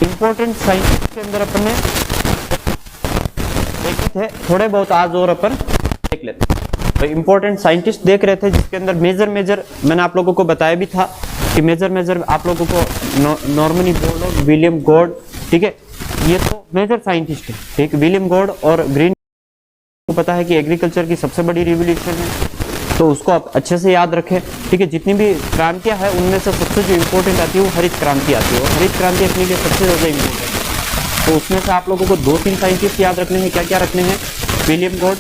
Important scientist के अंदर अपन ने देखे थे, थोड़े बहुत आज और अपन देख लेते हैं। तो इंपॉर्टेंट साइंटिस्ट देख रहे थे, जिसके अंदर मेजर मैंने आप लोगों को बताया भी था कि मेजर आप लोगों को नॉर्मनी बोर्लॉग, विलियम गॉड, ठीक है, ये तो मेजर साइंटिस्ट है, ठीक। विलियम गॉड और ग्रीन को पता है कि एग्रीकल्चर की सबसे बड़ी रिवॉल्यूशन है, तो उसको आप अच्छे से याद रखें, ठीक है। जितनी भी क्रांतियां हैं उनमें से सबसे जो इम्पोर्टेंट आती है वो हरित क्रांति आती है, और हरित क्रांति अपने लिए सबसे ज़्यादा इम्पोर्टेंट है। तो उसमें से आप लोगों को 2-3 साइंटिस्ट याद रखने हैं। क्या क्या रखने हैं? विलियम गॉड,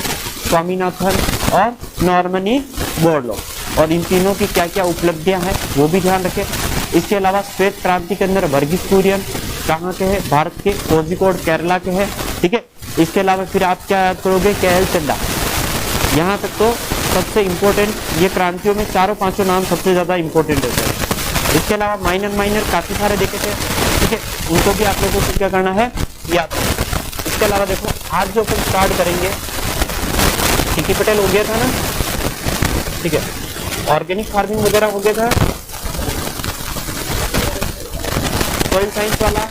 स्वामीनाथन और नॉर्मनी बोरलॉग, और इन तीनों की क्या क्या उपलब्धियां हैं वो भी ध्यान रखें। इसके अलावा श्वेत क्रांति के अंदर वर्गीस कुरियन कहाँ के हैं? भारत के, कोझिकोड केरला के हैं, ठीक है। इसके अलावा फिर आप क्या याद करोगे? KL चड्डा। यहाँ तक तो सबसे इम्पोर्टेंट ये क्रांतियों में 4-5 नाम सबसे ज़्यादा इम्पोर्टेंट होते हैं। इसके अलावा माइनर काफ़ी सारे देखे थे, ठीक है, उनको भी आप लोगों को क्या करना है? याद। इसके अलावा देखो आज जो हम स्टार्ट करेंगे, टीकी पटेल हो गया था ना, ठीक है, ऑर्गेनिक फार्मिंग वगैरह हो गया था, सॉइल साइंस वाला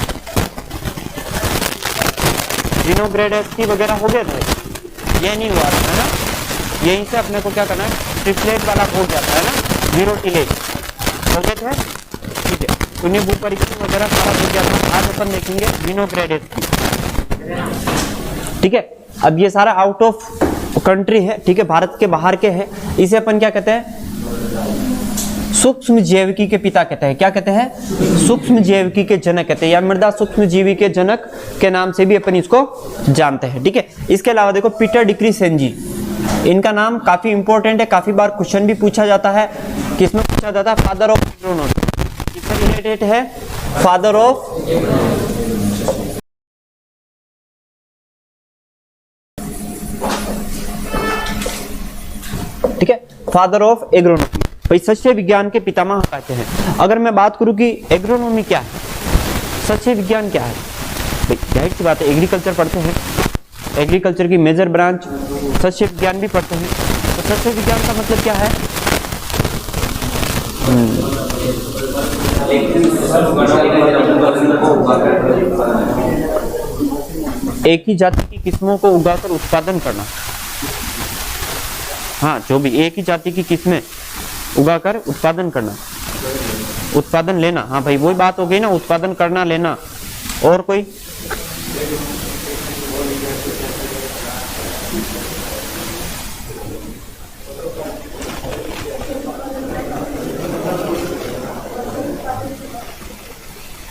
जीनोग्रेडेस्टी वगैरह हो गया था, ये नहीं हुआ था ना। यहीं से अपने को क्या करना है? ट्रिपलेट वाला हो जाता है ना, 0 टिलेज हो गए थे, ठीक है। शून्य भू परीक्षण वगैरह सारा हो गया था। आज अपन देखेंगे जीनोग्रेडेस्टी, ठीक है। अब ये सारा आउट ऑफ कंट्री है, ठीक है, भारत के बाहर के है। इसे अपन क्या कहते हैं? सूक्ष्म जैविकी के पिता कहते हैं। क्या कहते हैं? सूक्ष्म जैविकी के जनक कहते हैं, या मृदा सूक्ष्म जीवी के जनक के नाम से भी अपन इसको जानते हैं, ठीक है। इसके अलावा देखो पीटर डिक्री सेंजी, इनका नाम काफी इंपॉर्टेंट है, काफी बार क्वेश्चन भी पूछा जाता है। किसमें पूछा जाता है? Father of agronomy. किससे रिलेटेड है? फादर ऑफ, ठीक है, फादर ऑफ एग्रोनॉमी। भाई सस्य विज्ञान के पितामह कहते हैं। अगर मैं बात करूं कि एग्रोनॉमी क्या है, सस्य विज्ञान क्या है, भाई जाहिर सी बात है एग्रीकल्चर पढ़ते हैं, एग्रीकल्चर की मेजर ब्रांच सस्य विज्ञान भी पढ़ते हैं। तो सस्य विज्ञान का मतलब क्या है? एक ही जाति की किस्मों को उगाकर उत्पादन करना। हाँ, जो भी एक ही जाति की किस्में उगाकर उत्पादन करना, उत्पादन लेना। हाँ भाई वही बात हो गई ना, उत्पादन करना, लेना। और कोई?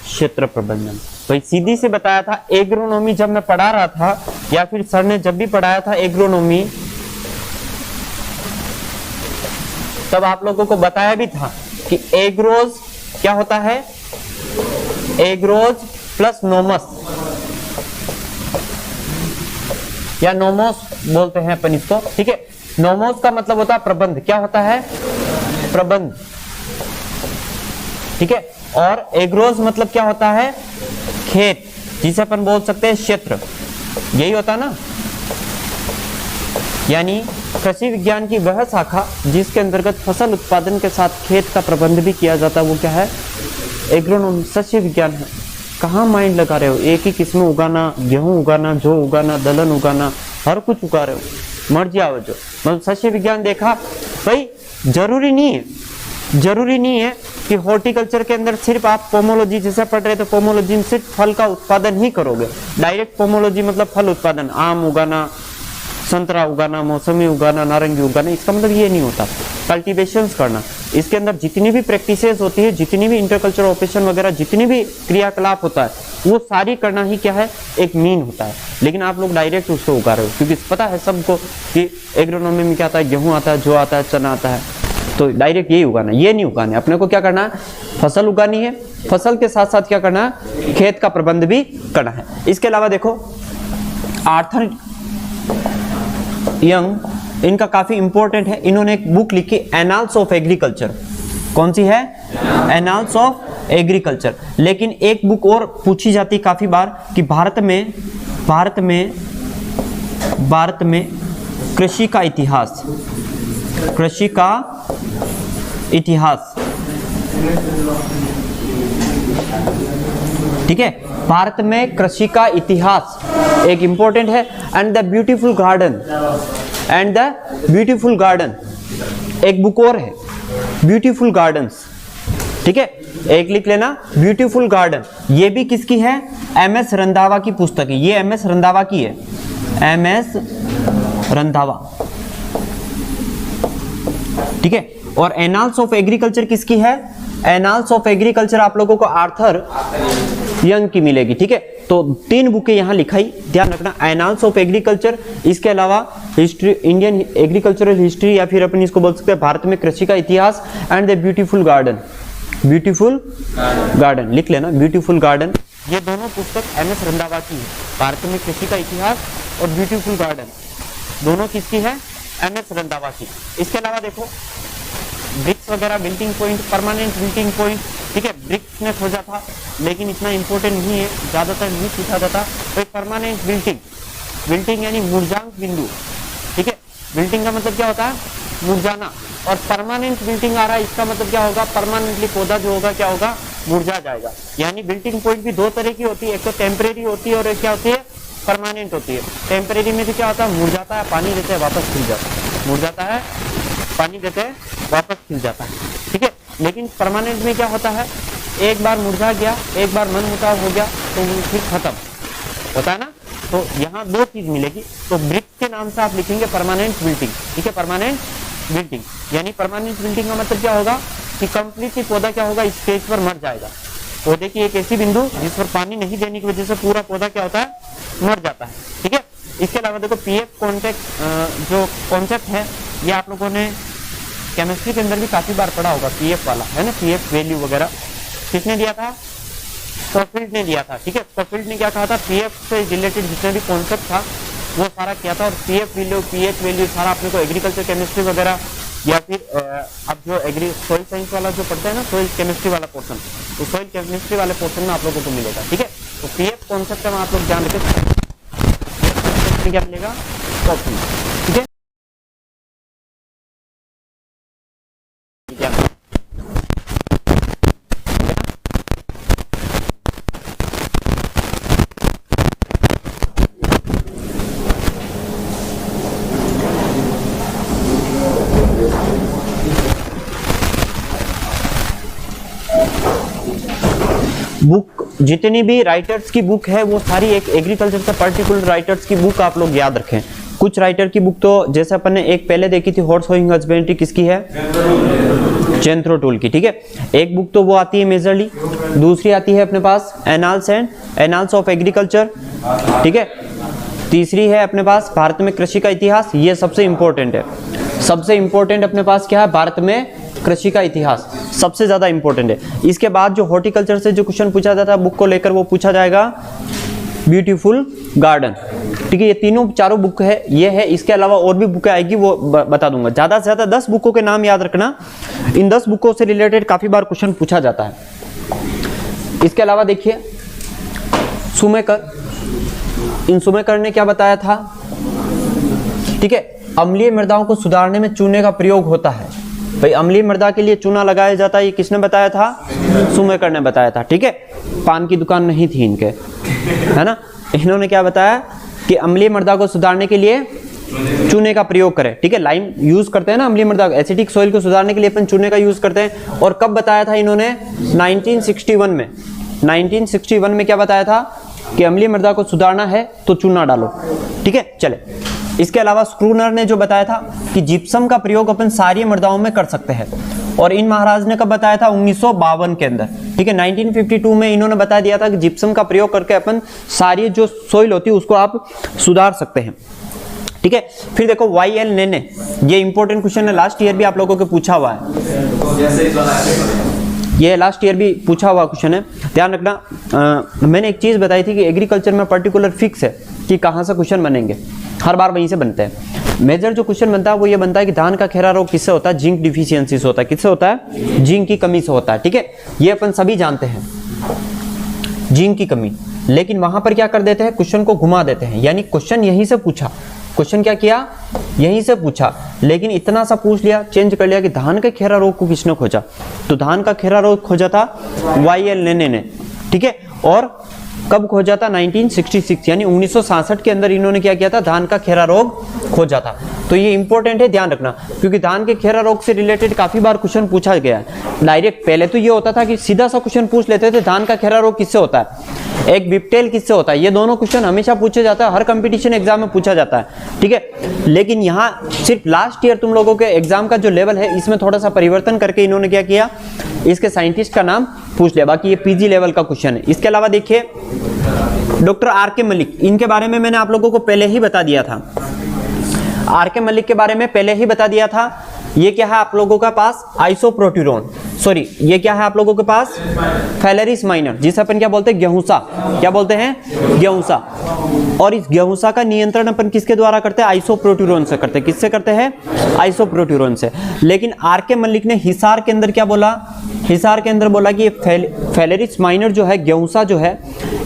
क्षेत्र प्रबंधन। भाई सीधी से बताया था, एग्रोनॉमी जब मैं पढ़ा रहा था या फिर सर ने जब भी पढ़ाया था एग्रोनॉमी, तब आप लोगों को बताया भी था कि एग्रोज क्या होता है? एग्रोज प्लस नोमस या नोमोस बोलते हैं अपन इसको, ठीक है। नोमोस का मतलब होता है प्रबंध। क्या होता है? प्रबंध, ठीक है। और एग्रोज मतलब क्या होता है? खेत, जिसे अपन बोल सकते हैं क्षेत्र, यही होता है ना। यानी कृषि विज्ञान की वह शाखा जिसके अंतर्गत फसल उत्पादन के साथ खेत का प्रबंध भी किया जाता है, वो क्या है? एग्रोनॉमी, सस्य विज्ञान है। कहाँ माइंड लगा रहे हो? एक ही किस्म उगाना, गेहूं उगाना, जौ उगाना, दलहन उगाना, हर कुछ उगा रहे हो, मर्जी आओ जो। मतलब सस्य विज्ञान देखा भाई, जरूरी नहीं है कि हॉर्टिकल्चर के अंदर सिर्फ आप पोमोलॉजी जैसे पढ़ रहे, तो पोमोलॉजी में सिर्फ फल का उत्पादन ही करोगे। डायरेक्ट पोमोलॉजी मतलब फल उत्पादन, आम उगाना, संतरा उगाना, मौसमी उगाना, नारंगी उगाना, इसका मतलब ये नहीं होता। कल्टीवेशंस करना, इसके अंदर जितनी भी प्रैक्टिसेस होती है, जितनी भी इंटरकल्चर ऑपरेशन वगैरह, जितनी भी क्रियाकलाप होता है, वो सारी करना ही क्या है? एक मीन होता है। लेकिन आप लोग डायरेक्ट उसको उगा रहे हो, क्योंकि पता है सबको कि एग्रोनॉमी में क्या आता है? गेहूं आता है, जौ आता है, चना आता है, तो डायरेक्ट यही उगाना, ये नहीं उगाना। अपने को क्या करना है? फसल उगानी है, फसल के साथ साथ क्या करना है? खेत का प्रबंध भी करना है। इसके अलावा देखो आर्थर यंग, इनका काफी इंपॉर्टेंट है, इन्होंने एक बुक लिखी एनाल्स ऑफ एग्रीकल्चर। कौन सी है? Annals of agriculture. लेकिन एक बुक और पूछी जाती काफी बार कि भारत में कृषि का इतिहास, कृषि का इतिहास, ठीक है, भारत में कृषि का इतिहास एक इंपॉर्टेंट है। And the beautiful garden, and the beautiful garden एक बुक और है, ब्यूटीफुल गार्डन्स, ठीक है, एक लिख लेना ब्यूटीफुल गार्डन। ये भी किसकी है? एमएस रंधावा की पुस्तक है, ये एमएस रंधावा की है, एमएस रंधावा, ठीक है। और एनाल्स ऑफ एग्रीकल्चर किसकी है? एनाल्स ऑफ एग्रीकल्चर आप लोगों को आर्थर यंग की मिलेगी, ठीक है। तो 3 बुकें यहां लिखाई, ध्यान रखना, एनाल्स ऑफ एग्रीकल्चर, इसके अलावा हिस्ट्री, इंडियन एग्रीकल्चरल हिस्ट्री, या फिर अपन इसको बोल सकते हैं भारत में कृषि का इतिहास, and the beautiful garden, beautiful garden लिख लेना, ब्यूटीफुल गार्डन। ये दोनों पुस्तक एमएस रंधावा की है, भारत में कृषि का इतिहास और ब्यूटीफुल गार्डन दोनों किसकी है? एमएस रंधावा की। इसके अलावा देखो ब्रिक्स वगैरह, बिल्टिंग पॉइंट, परमानेंट बिल्टिंग पॉइंट, ठीक है, ब्रिक्स ने खोजा था लेकिन इतना इंपॉर्टेंट नहीं है, ज्यादातर नहीं पूछा जाता। तो परमानेंट बिल्टिंग, बिल्टिंग यानी मुरझांक बिंदु, ठीक है, बिल्टिंग का मतलब क्या होता है? मुरझाना। और परमानेंट बिल्टिंग आ रहा है, इसका मतलब क्या होगा? परमानेंटली पौधा जो होगा क्या होगा? मुरझा जाएगा। यानी बिल्टिंग पॉइंट भी 2 तरह की होती है, एक तो टेम्परेरी होती है और एक क्या होती है? परमानेंट होती है। टेम्परेरी में तो क्या होता है? मुरझाता है, पानी देते हैं वापस खिल जाता है, मुरझाता है, पानी देते हैं वापस खिल जाता है, ठीक है। लेकिन परमानेंट में क्या होता है? एक बार मुरझा गया, एक बार मनमुटाव हो गया तो फिर खत्म होता है ना। तो यहाँ 2 चीज मिलेगी। तो ब्रिक्स के नाम से आप लिखेंगे परमानेंट बिल्डिंग, ठीक है, परमानेंट बिल्डिंग। यानी परमानेंट बिल्डिंग का मतलब क्या होगा? कि कंप्लीटली पौधा क्या होगा? इस स्टेज पर मर जाएगा। पौधे की एक ऐसी बिंदु जिस पर पानी नहीं देने की वजह से पूरा पौधा क्या होता है? मर जाता है, ठीक है। इसके अलावा देखो पीएफ कॉन्टेक्ट जो कॉन्सेप्ट है, ये आप लोगों ने केमिस्ट्री के अंदर भी काफी बार पढ़ा होगा, पीएफ वाला है ना, पीएफ वैल्यू वगैरह किसने दिया था? स्कॉफिल्ड ने दिया था, ठीक है। स्कॉफिल्ड ने क्या कहा था? पीएफ से रिलेटेड जितने भी कॉन्सेप्ट था वो सारा किया था। और पीएफ वैल्यू, पीएच वैल्यू सारा अपने को एग्रीकल्चर केमिस्ट्री वगैरह, या फिर अब जो सोइल साइंस वाला जो पढ़ता है ना, सोइल केमिस्ट्री वाला पोर्शन, तो सोइल केमिस्ट्री वाले पोर्शन में आप लोगों को मिलेगा, ठीक है। तो पीएफ कॉन्सेप्ट में आप लोग ध्यान रखें, क्या मिलेगा? स्कॉफिल्ड, ठीक है। बुक जितनी भी राइटर्स की बुक है वो सारी एक एग्रीकल्चर से पर्टिकुलर राइटर्स की बुक आप लोग याद रखें। कुछ राइटर की बुक तो जैसे अपन ने एक पहले देखी थी, हॉर्स होइंग हस्बेंड्री, किसकी है? जेंथ्रो टूल की, ठीक है। एक बुक तो वो आती है मेजरली, दूसरी आती है अपने पास एनाल्स ऑफ एग्रीकल्चर, ठीक है। तीसरी है अपने पास भारत में कृषि का इतिहास, ये सबसे इंपॉर्टेंट है। सबसे इंपॉर्टेंट अपने पास क्या है? भारत में कृषि का इतिहास सबसे ज्यादा इंपॉर्टेंट है। इसके बाद जो हॉर्टिकल्चर से जो क्वेश्चन पूछा जाता है बुक को लेकर, वो पूछा जाएगा ब्यूटीफुल गार्डन, ठीक है। ये तीनों चारों बुक है, ये है। इसके अलावा और भी बुकें आएगी, वो बता दूंगा। ज्यादा से ज्यादा 10 बुकों के नाम याद रखना, इन 10 बुकों से रिलेटेड काफी बार क्वेश्चन पूछा जाता है। इसके अलावा देखिए सुमेकर, इन सुमेकर ने क्या बताया था? ठीक है, अम्लीय मृदाओं को सुधारने में चूने का प्रयोग होता है। भाई अम्लीय मृदा के लिए चूना लगाया जाता है, ये किसने बताया था? सुमेकर ने बताया था, ठीक है। पान की दुकान नहीं थी इनके, है ना। इन्होंने क्या बताया कि अम्लीय मृदा को सुधारने के लिए चूने का प्रयोग करें, ठीक है। लाइम यूज करते हैं ना अम्लीय मृदा, एसिडिक सॉइल को सुधारने के लिए अपन चूने का यूज करते हैं। और कब बताया था इन्होंने? 1961 में। 1961 में क्या बताया था कि अम्लीय मृदा को सुधारना है तो चूना डालो, ठीक है। चले, इसके अलावा स्क्रूनर ने जो बताया था कि जिप्सम का प्रयोग अपन सारी मृदाओं में कर सकते हैं, और इन महाराज ने कब बताया था? 1952 के अंदर, ठीक है। 1952 में इन्होंने बता दिया था कि जिप्सम का प्रयोग करके अपन सारी जो सोइल होती है उसको आप सुधार सकते हैं, ठीक है। फिर देखो YL नेने, ये इंपॉर्टेंट क्वेश्चन है, लास्ट ईयर भी आप लोगों को पूछा हुआ है, ये लास्ट ईयर भी पूछा हुआ क्वेश्चन है, ध्यान रखना। मैंने एक चीज बताई थी कि एग्रीकल्चर में पर्टिकुलर फिक्स है कि कहाँ से क्वेश्चन बनेंगे, हर बार वहीं से बनते हैं। मेजर जो क्वेश्चन बनता है वो ये बनता है कि धान का खेरा रोग किससे होता है? जिंक डिफिशियंसी से होता है। किससे होता है? जिंक की कमी से होता है, ठीक है। ये अपन सभी जानते हैं, जिंक की कमी। लेकिन वहां पर क्या कर देते हैं? क्वेश्चन को घुमा देते हैं, यानी क्वेश्चन यहीं से पूछा, क्वेश्चन क्या किया? यहीं से पूछा, लेकिन इतना सा पूछ लिया, चेंज कर लिया कि धान के खेरा रोग को किसने खोजा? तो धान का खेरा रोग खोजा था YL नेने ने, ठीक है। और कब खोजा था? 1966 यानी 1967 के अंदर इन्होंने क्या किया था? धान का खेरा रोग खोजा था। तो ये इंपॉर्टेंट है, ध्यान रखना, क्योंकि धान के खेरा रोग से रिलेटेड काफी बार क्वेश्चन पूछा गया है डायरेक्ट। पहले तो ये होता था कि सीधा सा क्वेश्चन पूछ लेते थे, धान का खेरा रोग किससे होता है, एक विपटेल किससे होता है। ये दोनों क्वेश्चन हमेशा पूछे जाता है, हर कंपटीशन एग्जाम में पूछा जाता है, ठीक है। लेकिन यहाँ सिर्फ लास्ट ईयर तुम लोगों के एग्जाम का जो लेवल है इसमें थोड़ा सा परिवर्तन करके इन्होंने क्या किया, इसके साइंटिस्ट का नाम पूछ लिया। बाकी ये पीजी लेवल का क्वेश्चन है। इसके अलावा देखिए डॉक्टर आर के मलिक, इनके बारे में मैंने आप लोगों को पहले ही बता दिया था। आर के मलिक के बारे में पहले ही बता दिया था। ये क्या है आप लोगों का पास? आइसोप्रोट्यूरोन, सॉरी ये क्या है आप लोगों के पास? फैलेरिस माइनर, जिसे अपन क्या बोलते हैं? गेहूंसा। क्या बोलते हैं? गेहूंसा। और इस गेहूंसा का नियंत्रण अपन किसके द्वारा करते हैं? आइसोप्रोट्यूरोन से करते हैं। किससे करते हैं? आइसोप्रोट्यूरोन से। लेकिन आर के मलिक ने हिसार के अंदर क्या बोला? हिसार के अंदर बोला कि ये फैलेरिस माइनर जो है, गेहूंसा जो है,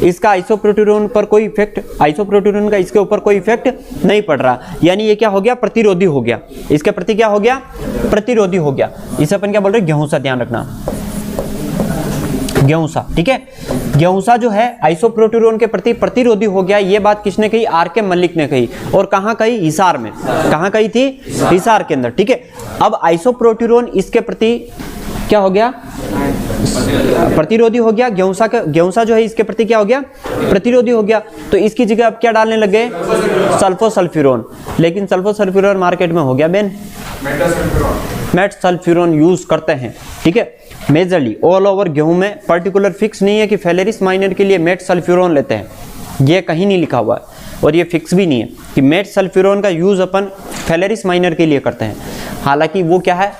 इसका आइसोप्रोट्यूरोन पर कोई इफेक्ट, आइसोप्रोट्यूरोन का इसके ऊपर कोई इफेक्ट नहीं पड़ रहा, यानी ये क्या हो गया? प्रतिरोधी हो गया, इसके प्रति क्या हो गया? प्रतिरोधी हो गया। इसे अपन क्या बोल रहे हैं? गेहूंसा। ध्यान रखना, गेहूंसा, ठीक है। गेहूंसा जो है आइसोप्रोट्यूरोन के प्रति प्रतिरोधी हो गया। ये बात किसने कही? आर के मलिक ने कही। और कहां कही? हिसार में। कहां कही थी? हिसार के अंदर, ठीक है। अब आइसोप्रोट्यूरोन इसके प्रति क्या हो गया? प्रतिरोधी हो गया। गेहूंसा जो है इसके प्रति क्या हो गया? प्रतिरोधी हो गया। तो इसकी जगह अब क्या डालने लग गए? सल्फोसल्फ्यूरोन। लेकिन सल्फोसल्फ्यूरोन मार्केट में हो गया बैन, मेटसल्फ्यूरोन यूज करते हैं, ठीक है, मेजरली ऑल ओवर गेहूं में। पर्टिकुलर फिक्स नहीं है कि फैलेरिस माइनर के लिए मेटसल्फ्यूरोन लेते हैं, ये कहीं नहीं लिखा हुआ है। और ये फिक्स भी नहीं है कि मेटसल्फ्यूरोन का यूज अपन फैलेरिस माइनर के लिए करते हैं। हालांकि वो क्या है?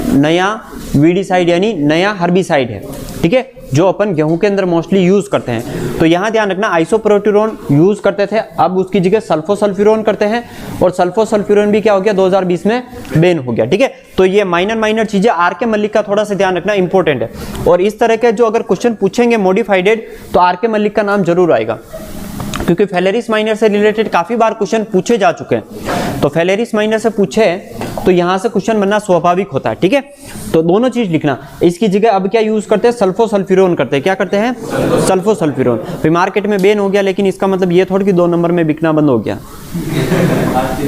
नया वीडीसाइड यानी नया हर्बिसाइड है, ठीक है, जो अपन गेहूं के अंदर मोस्टली यूज करते हैं। तो यहां ध्यान रखना, आइसोप्रोट्यूरोन यूज करते थे, अब उसकी जगह सल्फोसल्फ्यूरोन करते हैं। और सल्फोसल्फ्यूरोन भी क्या हो गया? 2020 में बैन हो गया, ठीक है। तो ये माइनर चीजें आर के मलिक का थोड़ा सा ध्यान रखना इंपॉर्टेंट है। और इस तरह के जो अगर क्वेश्चन पूछेंगे मॉडिफाइडेड, तो आर के मलिक का नाम जरूर आएगा, क्योंकि फैलेरिस माइनर से रिलेटेड काफी बार क्वेश्चन पूछे जा चुके हैं। तो फैलेरिस माइनर से पूछे तो यहां से क्वेश्चन बनना स्वाभाविक होता है, ठीक है। तो दोनों चीज लिखना। इसकी जगह अब क्या यूज करते हैं? सल्फोसल्फ्यूरोन करते हैं। क्या करते हैं? सल्फोसल्फ्यूरोन। फिर मार्केट में बैन हो गया, लेकिन इसका मतलब ये थोड़ी कि 2 नंबर में बिकना बंद हो गया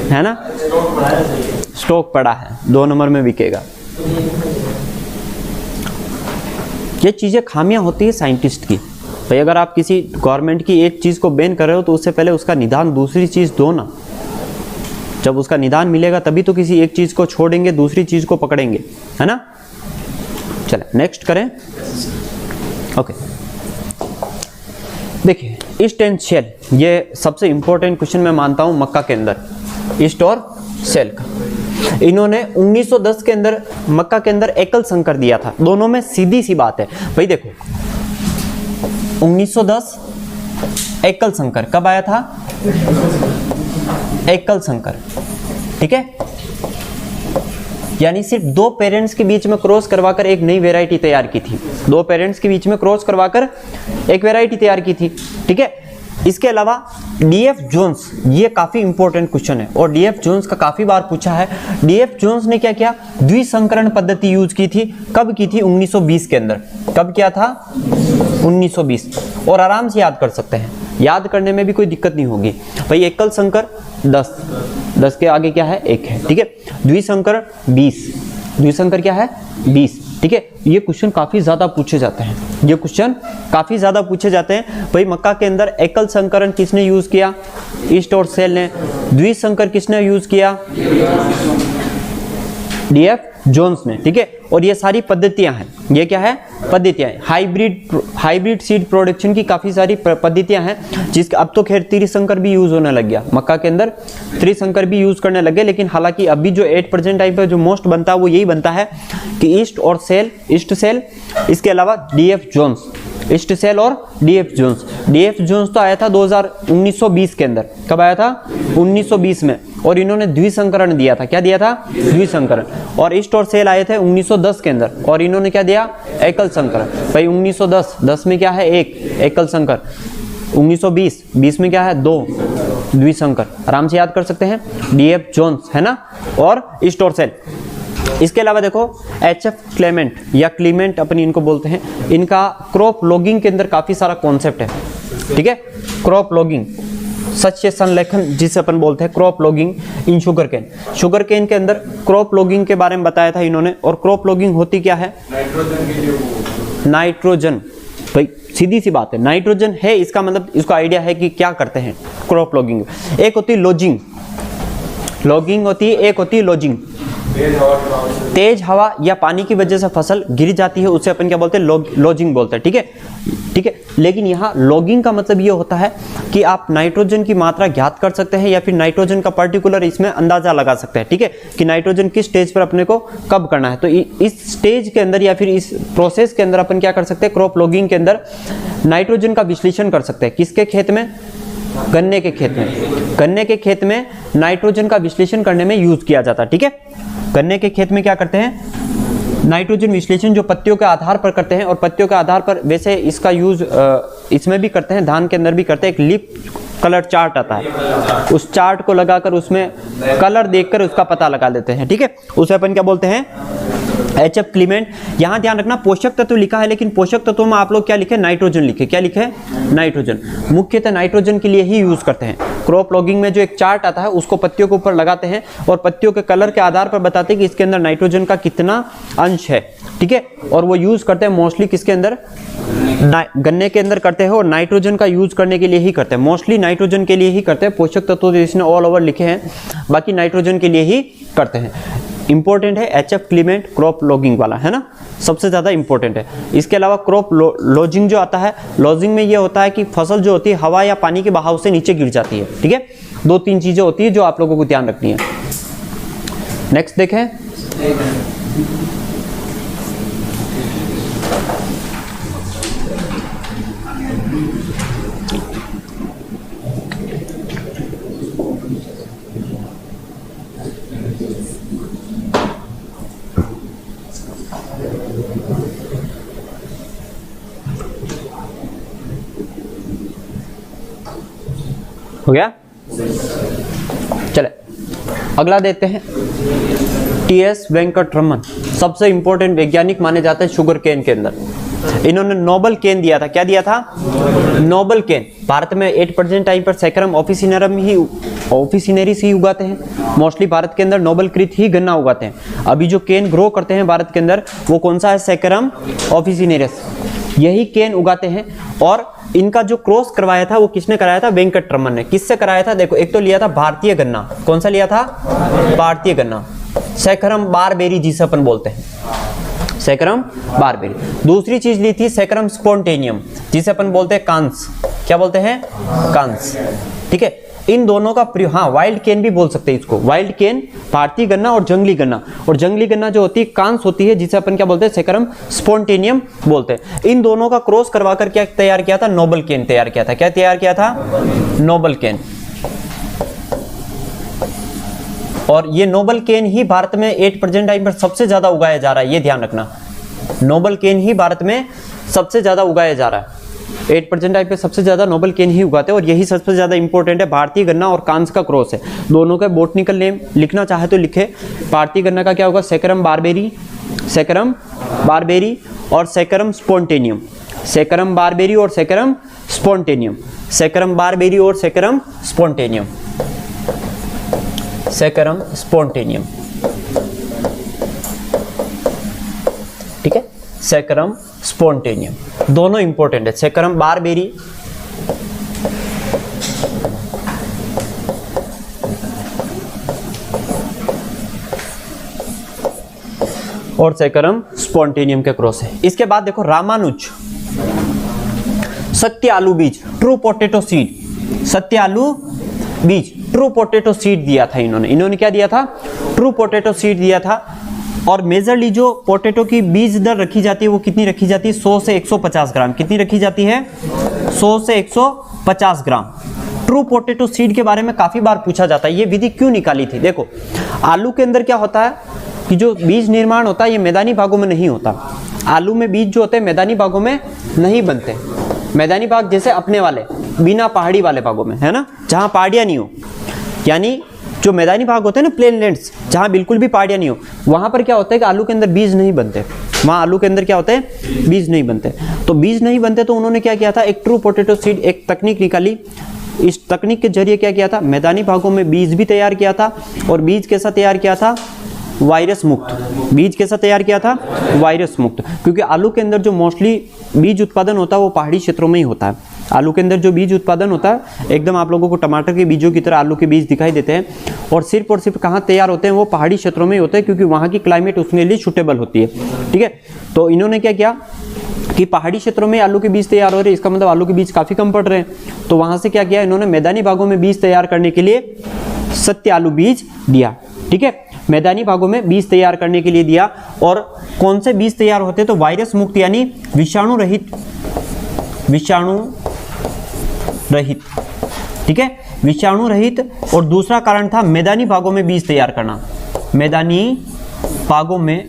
है ना, स्टॉक पड़ा है, 2 नंबर में बिकेगा। ये चीजें खामियां होती है साइंटिस्ट की। भाई अगर आप किसी गवर्नमेंट की एक चीज को बैन कर रहे हो तो उससे पहले उसका निदान दूसरी चीज दो ना। जब उसका निदान मिलेगा तभी तो किसी एक चीज को छोड़ेंगे, दूसरी चीज को पकड़ेंगे, है ना। चले नेक्स्ट करें। ओके, देखिए ईस्ट एंड सेल, ये सबसे इंपॉर्टेंट क्वेश्चन मैं मानता हूं मक्का के अंदर, ईस्ट और सेल का। इन्होंने 1910 के अंदर मक्का के अंदर एकल संकर दिया था। दोनों में सीधी सी बात है भाई। देखो 1910 एकल संकर कब आया था? एकल संकर, ठीक है, यानी सिर्फ 2 पेरेंट्स के बीच में क्रॉस करवाकर एक नई वैरायटी तैयार की थी। 2 पेरेंट्स के बीच में क्रॉस करवाकर एक वैरायटी तैयार की थी, ठीक है। इसके अलावा डीएफ जोन्स, ये काफी इंपॉर्टेंट क्वेश्चन है और डीएफ जोन्स का काफी बार पूछा है। डीएफ जोन्स ने क्या किया? द्विसंकरण पद्धति यूज की थी। कब की थी? 1920 के अंदर। कब किया था? 1920। और आराम से याद कर सकते हैं, याद करने में भी कोई दिक्कत नहीं होगी भाई। एकल संकर 10 के आगे क्या है? 1 है, ठीक है। द्विसंकर 20, द्विसंकर क्या है? 20, ठीक है। ये क्वेश्चन काफी ज्यादा पूछे जाते हैं, ये क्वेश्चन काफी ज्यादा पूछे जाते हैं भाई। मक्का के अंदर एकल संकरण किसने यूज किया? ईस्ट और सेल ने। द्विसंकर किसने यूज किया? डीएफ जोन्स ने, ठीक है। और ये सारी पद्धतियां हैं, ये क्या है? पद्धतियां। हाइब्रिड सीड प्रोडक्शन की काफी सारी पद्धतियां हैं, जिसका अब तो खैर त्रिसंकर भी यूज होने लग गया मक्का के अंदर, त्रिसंकर भी यूज करने लगे। लेकिन हालांकि अभी जो 8% टाइप है जो मोस्ट बनता है वो यही बनता है कि ईस्ट और सेल, ईस्ट सेल, इसके अलावा डीएफ जोन्स, ईस्ट सेल और डीएफ जोन्स। डीएफ जोन्स तो आया था 1920 के अंदर। कब आया था? 1920 में। और इन्होंने द्विसंकरण दिया था। क्या दिया था? द्विसंकरण। और ईस्ट और सेल आए थे 1910 के अंदर और इन्होंने क्या दिया? एकल संकरण। भाई 1910 में क्या है? 1 एकल संकर। 1920 में क्या है? 2 द्विसंकर। आराम से याद कर सकते हैं, डीएफ जोन्स, है ना, और ईस्ट और सेल। इसके अलावा देखो HF क्लेमेंट या क्लीमेंट अपन इनको बोलते हैं, इनका क्रॉप लॉगिंग के अंदर काफ़ी सारा कॉन्सेप्ट है, ठीक है। क्रॉप लॉगिंग, सच्चे संलेखन जिसे अपन बोलते हैं, crop lodging in sugarcane. Sugarcane के अंदर क्रॉप लॉगिंग के बारे में बताया था इन्होंने। और क्रॉप लॉगिंग होती क्या है? नाइट्रोजन, भाई सीधी सी बात है, नाइट्रोजन है, इसका मतलब इसको आइडिया है कि क्या करते हैं क्रॉप लॉगिंग। एक होती है लॉजिंग, लॉगिंग होती है, एक होती है लॉजिंग। तेज हवा या पानी की वजह से फसल गिर जाती है, उसे अपन क्या बोलते हैं? लॉजिंग बोलते हैं, ठीक है, ठीक है। लेकिन यहाँ लॉगिंग का मतलब ये होता है कि आप नाइट्रोजन की मात्रा ज्ञात कर सकते हैं या फिर नाइट्रोजन का पर्टिकुलर इसमें अंदाजा लगा सकते हैं, ठीक है, कि नाइट्रोजन किस स्टेज पर अपने को कब करना है। तो इस स्टेज के अंदर या फिर इस प्रोसेस के अंदर अपन क्या कर सकते हैं? क्रॉप लॉगिंग के अंदर नाइट्रोजन का विश्लेषण कर सकते हैं। किसके खेत में? गन्ने के खेत में। गन्ने के खेत में नाइट्रोजन का विश्लेषण करने में यूज किया जाता है, ठीक है। गन्ने के खेत में क्या करते हैं? नाइट्रोजन विश्लेषण जो पत्तियों के आधार पर करते हैं, और पत्तियों के आधार पर वैसे इसका यूज इसमें भी करते हैं, धान के अंदर भी करते हैं। एक लीफ कलर चार्ट आता है, उस चार्ट को लगाकर उसमें कलर देखकर उसका पता लगा लेते हैं, ठीक है। उसे अपन क्या बोलते हैं? HF Clement. यहाँ ध्यान रखना पोषक तत्व लिखा है, लेकिन पोषक तत्वों में आप लोग क्या लिखे? नाइट्रोजन लिखे। क्या लिखे? नाइट्रोजन। मुख्यतः नाइट्रोजन के लिए ही यूज करते हैं। क्रॉप लॉगिंग में जो एक चार्ट आता है उसको पत्तियों के ऊपर लगाते हैं और पत्तियों के कलर के आधार पर बताते हैं कि इसके अंदर नाइट्रोजन का कितना अंश है, ठीक है। और वो यूज करते हैं मोस्टली किसके अंदर? गन्ने के अंदर करते हैं, और नाइट्रोजन का यूज करने के लिए ही करते हैं, मोस्टली नाइट्रोजन के लिए ही करते हैं। पोषक तत्व तो इसने ऑल ओवर लिखे हैं, बाकी नाइट्रोजन के लिए ही करते हैं। इंपॉर्टेंट है HF क्लीमेंट क्रॉप लॉगिंग वाला, है ना, सबसे ज़्यादा इंपॉर्टेंट है। इसके अलावा क्रॉप लॉजिंग जो आता है, लॉजिंग में ये होता है कि फसल जो होती है हवा या पानी के बहाव से नीचे गिर जाती है, ठीक है। 2-3 चीज़ें होती है जो आप लोगों को ध्यान रखनी है। नेक्स्ट देखें, हो गया? चले अगला देते हैं। TS वेंकटरमन सबसे इंपॉर्टेंट वैज्ञानिक माने जाते हैं शुगर केन के अंदर। इन्होंने नोबल केन दिया था। क्या दिया था? नोबल केन। भारत में 8% टाइम पर सैकरम ऑफिसिनेरिस ही उगाते हैं। मोस्टली भारत के अंदर नोबल कृत ही गन्ना उगाते हैं। अभी जो केन ग्रो करते हैं भारत के अंदर वो कौन सा है? सैकरम ऑफिसिनेरिस, यही केन उगाते हैं। और इनका जो क्रॉस करवाया था वो किसने कराया था? वेंकटरमन ने। किससे कराया था? देखो, एक तो लिया था भारतीय गन्ना। कौन सा लिया था? भारतीय गन्ना, सैकरम बारबेरी जिसे अपन बोलते हैं, सैकरम बारबेरी। दूसरी चीज ली थी सैकरम स्पॉन्टेनियम जिसे अपन बोलते हैं कांस। क्या बोलते हैं? कांस, ठीक है। इन दोनों का प्रयोग, हाँ वाइल्ड केन भी बोल सकते हैं इसको, वाइल्ड केन, भारतीय गन्ना और जंगली गन्ना। और जंगली गन्ना जो होती है कांस होती है जिसे अपन क्या बोलते हैं? सैकरम स्पॉन्टेनियम बोलते हैं। इन दोनों का क्रॉस करवा कर क्या तैयार किया था? नोबल केन तैयार किया था। क्या तैयार किया था? नोबल केन। और ये नोबल केन ही भारत में 8% टाइम पर सबसे ज्यादा उगाया जा रहा है, ये ध्यान रखना। नोबल केन ही भारत में सबसे ज्यादा उगाया जा रहा है। 8% टाइप पे सबसे ज्यादा नोबल केन ही उगाते हैं और यही सबसे ज्यादा इंपॉर्टेंट है। भारतीय गन्ना और कांस का क्रॉस है। दोनों का बॉटनिकल नेम लिखना चाहे तो लिखे। भारतीय गन्ना का क्या होगा? सैकरम बारबेरी, सैकरम बारबेरी और सैकरम स्पॉन्टेनियम, सैकरम बारबेरी और सैकरम स्पॉन्टेनियम, सैकरम बारबेरी और सैकरम स्पॉन्टेनियम, सैकरम स्पॉन्टेनियम, ठीक है। सैकरम स्पॉन्टेनियम दोनों इंपॉर्टेंट है। सैकरम बारबेरी और सैकरम स्पॉन्टेनियम के क्रॉस है। इसके बाद देखो रामानुज सत्य आलू बीज, ट्रू पोटैटो सीड, सत्य आलू बीज, ट्रू पोटैटो सीड दिया था इन्होंने क्या दिया था? ट्रू पोटैटो सीड दिया था। और मेजरली जो पोटैटो की बीज दर रखी जाती है वो कितनी रखी जाती है? 100 से 150 ग्राम। कितनी रखी जाती है? 100 से 150 ग्राम। ट्रू पोटैटो सीड के बारे में काफी बार पूछा जाता है, ये विधि क्यों निकाली थी? देखो, आलू के अंदर क्या होता है कि जो बीज निर्माण होता है ये मैदानी भागों में नहीं होता। आलू में बीज जो होते हैं मैदानी भागों में नहीं बनते। मैदानी भाग जैसे अपने वाले बिना पहाड़ी वाले भागों में, है ना, जहाँ पहाड़ियाँ नहीं हो, यानी जो मैदानी भाग होते हैं ना, प्लेन लैंड्स, जहाँ बिल्कुल भी पहाड़ियाँ नहीं हो, वहाँ पर क्या होता है कि आलू के अंदर बीज नहीं बनते, वहाँ आलू के अंदर क्या होते हैं, बीज नहीं बनते। तो बीज नहीं बनते तो उन्होंने क्या किया था, एक ट्रू पोटैटो सीड, एक तकनीक निकाली। इस तकनीक के जरिए क्या किया था, मैदानी भागों में बीज भी तैयार किया था, और बीज कैसा तैयार किया था, वायरस मुक्त। बीज कैसा तैयार किया था, वायरस मुक्त, क्योंकि आलू के अंदर जो मोस्टली बीज उत्पादन होता है वो पहाड़ी क्षेत्रों में ही होता है। आलू के अंदर जो बीज उत्पादन होता है एकदम आप लोगों को टमाटर के बीजों की तरह आलू के बीज दिखाई देते हैं, और सिर्फ कहाँ तैयार होते हैं, वो पहाड़ी क्षेत्रों में ही होते हैं, क्योंकि वहाँ की क्लाइमेट उसके लिए सूटेबल होती है। ठीक है, तो इन्होंने क्या किया कि पहाड़ी क्षेत्रों में आलू के बीज तैयार हो रहे हैं, इसका मतलब आलू के बीज काफ़ी कम पड़ रहे हैं, तो वहाँ से क्या किया इन्होंने, मैदानी भागों में बीज तैयार करने के लिए सत्य आलू बीज दिया। ठीक है, मैदानी भागों में बीज तैयार करने के लिए दिया। और कौन से बीज तैयार होते हैं, तो वायरस मुक्त यानी विषाणु रहित, विषाणु रहित। ठीक है, विषाणु रहित। और दूसरा कारण था मैदानी भागों में बीज तैयार करना, मैदानी भागों में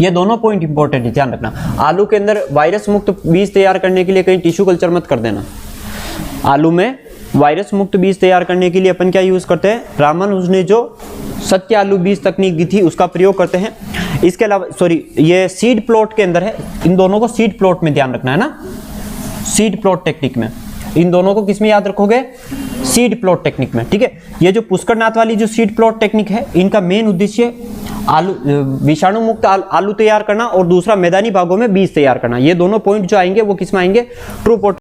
ये दोनों पॉइंट इंपॉर्टेंट है, ध्यान रखना। आलू के अंदर वायरस मुक्त बीज तैयार करने के लिए कहीं टिश्यू कल्चर मत कर देना। आलू में वायरस मुक्त बीज तैयार करने के लिए अपन क्या यूज करते हैं, रामानुज ने जो सत्य आलू बीज तकनीक दी थी उसका प्रयोग करते हैं। इसके अलावा ये सीड प्लॉट के अंदर है, इन दोनों को सीड प्लॉट में ध्यान रखना है ना, सीड प्लॉट टेक्निक में। इन दोनों को किस में याद रखोगे, सीड प्लॉट टेक्निक में। ठीक है, ये जो पुष्करनाथ वाली जो सीड प्लॉट टेक्निक है, इनका मेन उद्देश्य आलू विषाणु मुक्त आलू तैयार करना, और दूसरा मैदानी भागों में बीज तैयार करना। ये दोनों पॉइंट जो आएंगे वो किस में आएंगे, ट्रू पोटैटो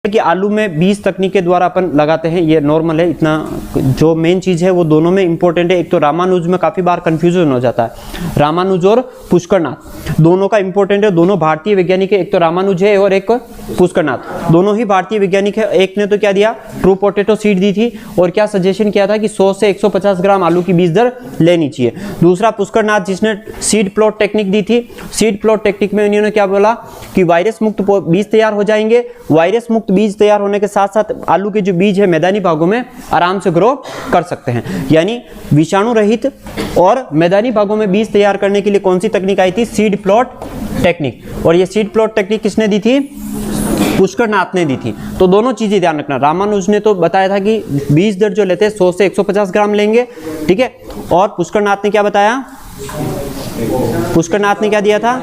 कि आलू में बीज तकनीक के द्वारा अपन लगाते हैं, ये नॉर्मल है। इतना जो मेन चीज है वो दोनों में इंपॉर्टेंट है। एक तो रामानुज में काफी बार कंफ्यूजन हो जाता है, रामानुज और पुष्करनाथ दोनों का इंपॉर्टेंट है। दोनों भारतीय वैज्ञानिक है, एक तो रामानुज है और एक पुष्करनाथ, दोनों ही भारतीय वैज्ञानिक है। एक ने तो क्या दिया, ट्रू पोटैटो सीड दी थी, और क्या सजेशन किया था कि 100 से 150 ग्राम आलू की बीज दर लेनी चाहिए। दूसरा पुष्करनाथ जिसने सीड प्लॉट टेक्निक दी थी, सीड प्लॉट टेक्निक में उन्होंने क्या बोला कि वायरस मुक्त बीज तैयार हो जाएंगे। वायरस मुक्त बीज तैयार होने के साथ साथ आलू के जो बीज है मैदानी भागों में आराम से ग्रो कर सकते हैं। यानी विषाणु रहित और मैदानी भागों में बीज तैयार करने के लिए कौन सी तकनीक आई थी, सीड प्लॉट टेक्निक। और ये सीड प्लॉट टेक्निक किसने दी थी, पुष्करनाथ ने दी थी। तो दोनों चीजें ध्यान रखना, रामानुज ने तो बताया था कि बीज दर जो लेते हैं 100 से 150 ग्राम लेंगे। ठीक है, और पुष्करनाथ ने क्या बताया, पुष्करनाथ ने क्या दिया था,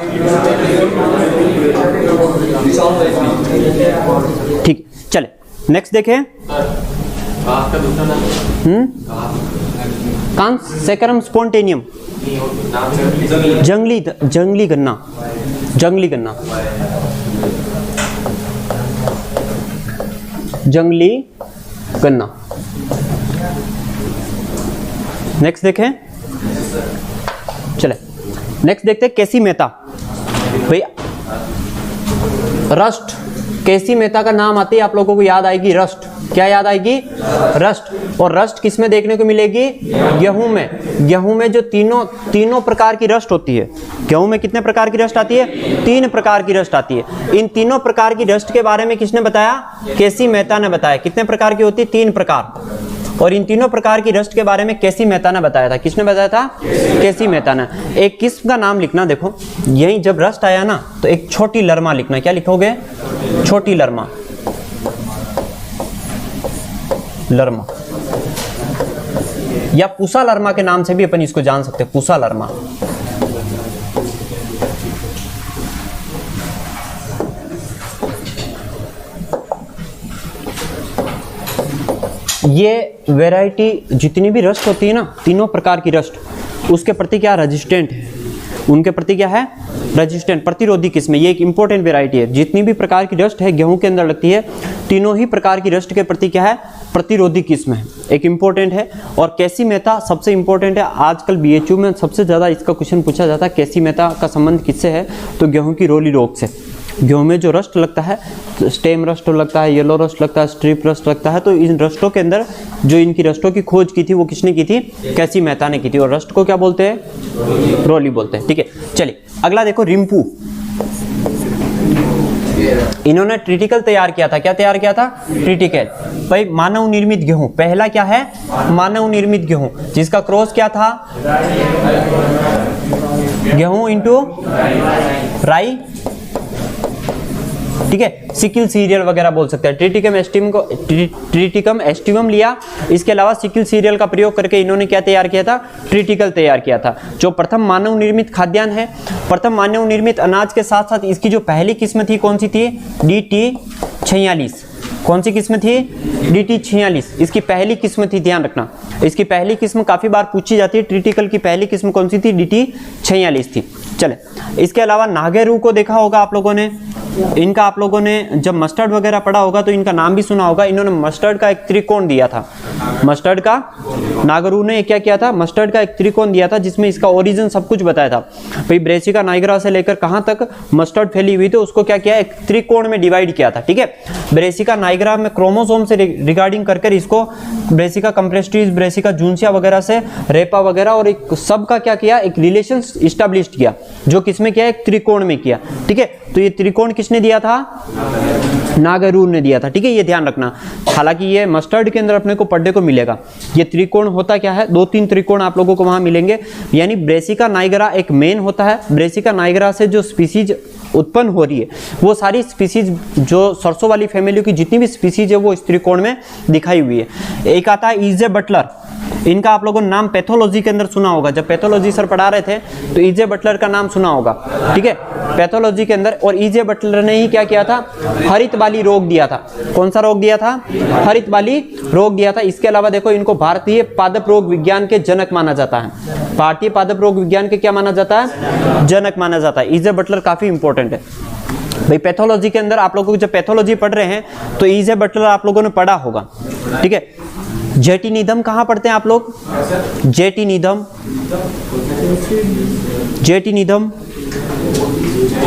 ठीक। चले नेक्स्ट देखें, सेकरम स्पॉन्टेनियम, जंगली गन्ना, जंगली गन्ना, जंगली गन्ना। नेक्स्ट देखें, चले नेक्स्ट देखते हैं केसी मेहता। भाई रस्ट, केसी मेहता का नाम आते ही आप लोगों को याद आएगी रस्ट। क्या याद आएगी, रस्ट। और रस्ट किस में देखने को मिलेगी, गेहूं में। गेहूं में जो तीनों प्रकार की रस्ट होती है। गेहूं में कितने प्रकार की रस्ट आती है, 3 प्रकार की रस्ट आती है। इन तीनों प्रकार की रस्ट के बारे में किसने बताया, केसी मेहता ने बताया। कितने प्रकार की होती है, 3 प्रकार। और इन तीनों प्रकार की रस्ट के बारे में केसी मेहता ने बताया था। किसने बताया था, केसी मेहता ने। एक किस्म का नाम लिखना, देखो यही जब रस्ट आया ना तो एक छोटी लरमा लिखना। क्या लिखोगे, छोटी लरमा, लरमा, या पूसा लरमा के नाम से भी अपन इसको जान सकते हैं, पूसा लरमा। ये वैरायटी जितनी भी रस्ट होती है ना, तीनों प्रकार की रस्ट, उसके प्रति क्या रेजिस्टेंट है, उनके प्रति क्या है, रेजिस्टेंट, प्रतिरोधी किस्म। ये एक इंपॉर्टेंट वैरायटी है। जितनी भी प्रकार की रस्ट है गेहूं के अंदर लगती है, तीनों ही प्रकार की रस्ट के प्रति क्या है, प्रतिरोधी किस्म है, एक इंपॉर्टेंट है। और केसी मेहता सबसे इंपॉर्टेंट है। आजकल बीएचयू में सबसे ज्यादा इसका क्वेश्चन पूछा जाता है, केसी मेहता का संबंध किससे है, तो गेहूं की रोली रोग से। गेहूं में जो रस्ट लगता है, स्टेम रस्ट लगता है, येलो रस्ट लगता है, स्ट्रिप रस्ट लगता है, तो इन रस्टों के अंदर जो इनकी रस्टों की खोज की थी वो किसने की थी, केसी मेहता ने की थी। और रस्ट को क्या बोलते हैं, रोली बोलते हैं। ठीक है, चलिए अगला देखो, रिम्पू। इन्होंने ट्रिटिकल तैयार किया था। क्या तैयार किया था, ट्रिटिकल। भाई मानव निर्मित गेहूं, पहला क्या है, मानव निर्मित गेहूं, जिसका क्रॉस क्या था, गेहूं इंटू राई, ठीक है, सिकिल सीरियल वगैरह बोल सकते हैं। ट्रिटिकम एस्टिवम लिया, इसके अलावा सिकिल सीरियल का प्रयोग करके इन्होंने क्या तैयार किया था, ट्रिटिकल तैयार किया था, जो प्रथम मानव निर्मित खाद्यान्न है। प्रथम मानव निर्मित अनाज के साथ साथ इसकी जो पहली किस्म थी कौन सी थी, DT46। कौन सी किस्म थी, DT46, इसकी पहली किस्म थी, ध्यान रखना इसकी पहली किस्म काफी बार पूछी जाती है। ट्रिटिकल की पहली किस्म कौन सी थी, DT46 थी। चले, इसके अलावा नागेरू को देखा होगा आप लोगों ने, इनका आप लोगों ने जब मस्टर्ड वगैरह पढ़ा होगा तो इनका नाम भी सुना होगा। इन्होंने मस्टर्ड का एक त्रिकोण दिया था, मस्टर्ड का, नागरू ने क्या किया था, मस्टर्ड का एक त्रिकोण दिया था जिसमें इसका ओरिजिन सब कुछ बताया था। भाई ब्रेसिका नाइग्रा से लेकर कहां तक मस्टर्ड फैली हुई थी उसको क्या किया, एक त्रिकोण में डिवाइड किया था, ठीक है। ब्रेसिका नाइग्रा में क्रोमोसोम से रिगार्डिंग करके इसको ब्रेसिका कंप्रेस्टिस, ब्रेसिका जूनसिया वगैरह से रेपा वगैरह और एक सब का क्या किया, एक रिलेशन इस्टेब्लिश किया, जो किसमें किया, एक त्रिकोण में किया, ठीक है। तो ये त्रिकोण किसने दिया था, नागरू ने दिया था, ठीक है, ये ध्यान रखना। हालांकि ये मस्टर्ड के अंदर अपने को पढ़ने को मिलेगा। ये त्रिकोण होता क्या है, 2-3 त्रिकोण आप लोगों को वहां मिलेंगे। यानी ब्रेसिका नाइग्रा एक मेन होता है, ब्रेसिका नाइग्रा से जो स्पीसीज उत्पन्न हो रही है वो सारी स्पीसीज, जो सरसों वाली फैमिली की जितनी भी स्पीसीज है वो इस त्रिकोण में दिखाई हुई है। एक आता है ईजे बटलर, इनका आप लोगों ने नाम पैथोलॉजी के अंदर सुना होगा, जब पैथोलॉजी सर पढ़ा रहे थे तो ईजे बटलर का नाम सुना होगा, ठीक है, पैथोलॉजी के अंदर। और ईजे बटलर ने ही क्या किया था, हरित बाली रोग दिया था। कौन सा रोग दिया था, हरित बाली रोग दिया था। इसके अलावा देखो, इनको भारतीय पादप रोग विज्ञान के जनक माना जाता है। भारतीय पादप रोग विज्ञान के क्या माना जाता है, जनक माना जाता है। ईजे बटलर काफी इंपॉर्टेंट है भाई। पैथोलॉजी के अंदर आप लोगों को जब पैथोलॉजी पढ़ रहे हैं तो ईजे बटलर आप लोगों ने पढ़ा होगा, ठीक है। जेटिनिदम कहाँ पढ़ते हैं आप लोग, जेटिनिदम, जेटिनिदम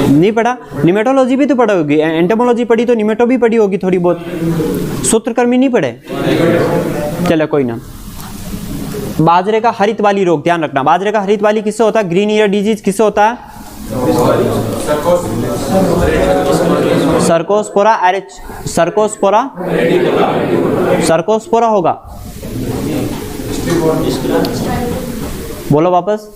नहीं पढ़ा। निमेटोलॉजी भी तो पढ़ा होगी, एंटोमोलॉजी पढ़ी तो निमेटो भी पढ़ी होगी थोड़ी बहुत। सूत्रकर्मी नहीं पढ़े, चलो कोई ना। बाजरे का हरित वाली रोग ध्यान रखना, बाजरे का हरित वाली किससे होता है, ग्रीन ईयर डिजीज किससे होता है, सर्कोस्पोरा एरिच, सर्कोस्पोरा, सर्कोस्पोरा होगा, बोलो वापस।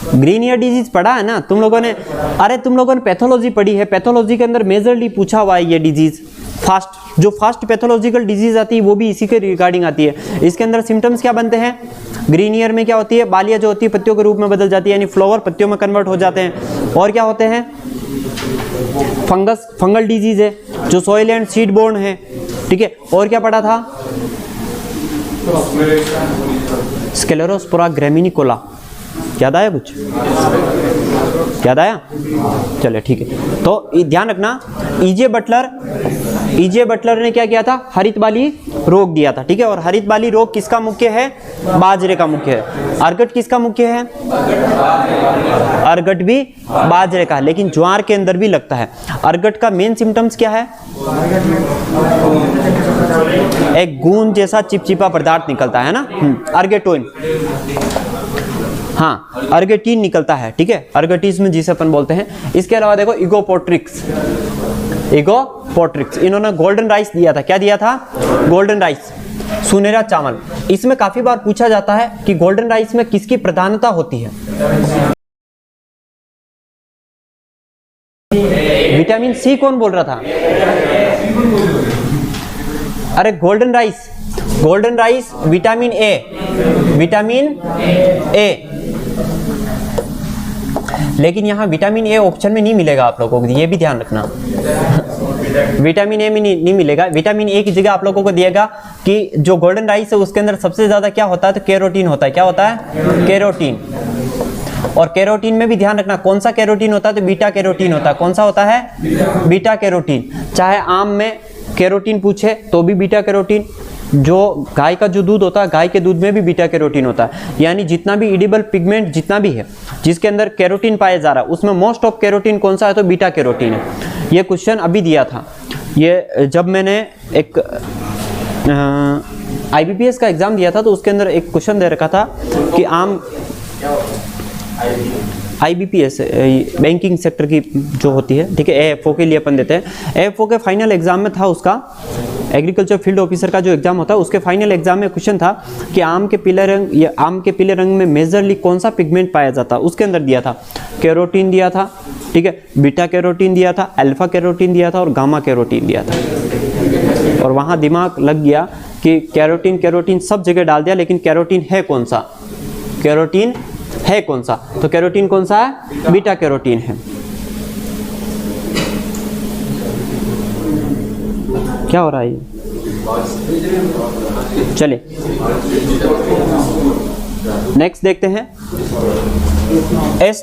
ग्रीन ईयर डिजीज पढ़ा है ना तुम लोगों ने, अरे तुम लोगों ने पैथोलॉजी पढ़ी है, पैथोलॉजी के अंदर मेजरली पूछा हुआ है ये डिजीज। फास्ट जो फास्ट पैथोलॉजिकल डिजीज आती है वो भी इसी के रिगार्डिंग आती है। इसके अंदर सिम्टम्स क्या बनते हैं, ग्रीन ईयर में क्या होती है, बालियां जो होती है पत्तियों के रूप में बदल जाती है, यानी फ्लावर पत्तियों में कन्वर्ट हो जाते हैं। और क्या होते हैं, फंगस, फंगल डिजीज है जो सॉइल एंड सीड बोर्न है, ठीक है। और क्या पढ़ा था, स्क्लेरोस्पोरा ग्रेमिनिकोला, याद आया कुछ, याद आया, चले ठीक है। तो ध्यान रखना, ईजे बटलर ने क्या किया था, हरित बाली रोग दिया था, ठीक है। और हरित बाली रोग किसका मुख्य है, बाजरे का मुख्य है। अर्गट किसका मुख्य है, अर्गट भी बाजरे का है, लेकिन ज्वार के अंदर भी लगता है। अर्गट का मेन सिम्टम्स क्या है, एक गूंद जैसा चिपचिपा पदार्थ निकलता है ना, अर्गेटोइन, हाँ अर्गेटीन निकलता है, ठीक है, अर्गेटिज्म जिसे अपन बोलते हैं। इसके अलावा देखो इगोपोट्रिक्स, इगोपोट्रिक्स, इन्होंने गोल्डन राइस दिया था, क्या दिया था, गोल्डन राइस, सुनहरा चावल। इसमें काफी बार पूछा जाता है कि गोल्डन राइस में किसकी प्रधानता होती है, विटामिन सी कौन बोल रहा था, अरे गोल्डन राइस विटामिन ए, लेकिन यहाँ विटामिन ए ऑप्शन में नहीं मिलेगा आप लोगों को, ये भी ध्यान रखना। विटामिन ए में नहीं मिलेगा। विटामिन ए की जगह आप लोगों को दिएगा कि जो गोल्डन राइस है उसके अंदर सबसे ज्यादा क्या होता है, तो कैरोटीन होता है। क्या होता है, कैरोटीन। और कैरोटीन में भी ध्यान रखना, कौन सा कैरोटीन होता है, तो बीटा कैरोटीन होता है। कौन सा होता है, बीटा कैरोटीन। चाहे आम में कैरोटीन पूछे तो भी बीटा कैरोटीन, जो गाय का जो दूध होता है, गाय के दूध में भी बीटा कैरोटीन होता है। यानी जितना भी एडिबल पिगमेंट जितना भी है जिसके अंदर कैरोटीन पाया जा रहा है उसमें मोस्ट ऑफ कैरोटीन कौन सा है, तो बीटा कैरोटीन है। ये क्वेश्चन अभी दिया था, ये जब मैंने एक IBPS का एग्जाम दिया था तो उसके अंदर एक क्वेश्चन दे रखा था कि आम IBPS बैंकिंग सेक्टर की जो होती है, ठीक है, AFO के लिए अपन देते हैं। AFO के फाइनल एग्जाम में था उसका, एग्रीकल्चर फील्ड ऑफिसर का जो एग्जाम होता है उसके फाइनल एग्जाम में क्वेश्चन था कि आम के पीले रंग में मेजरली कौन सा पिगमेंट पाया जाता है। उसके अंदर दिया था कैरोटीन दिया था, ठीक है, बीटा कैरोटीन दिया था, अल्फा कैरोटीन दिया था और गामा कैरोटीन दिया था। और वहाँ दिमाग लग गया कि कैरोटीन सब जगह डाल दिया, लेकिन कैरोटीन है कौन सा, कैरोटीन है कौन सा, तो कैरोटीन कौन सा है, बीटा कैरोटीन है। क्या हो रहा है ये, चलिए नेक्स्ट देखते हैं। एस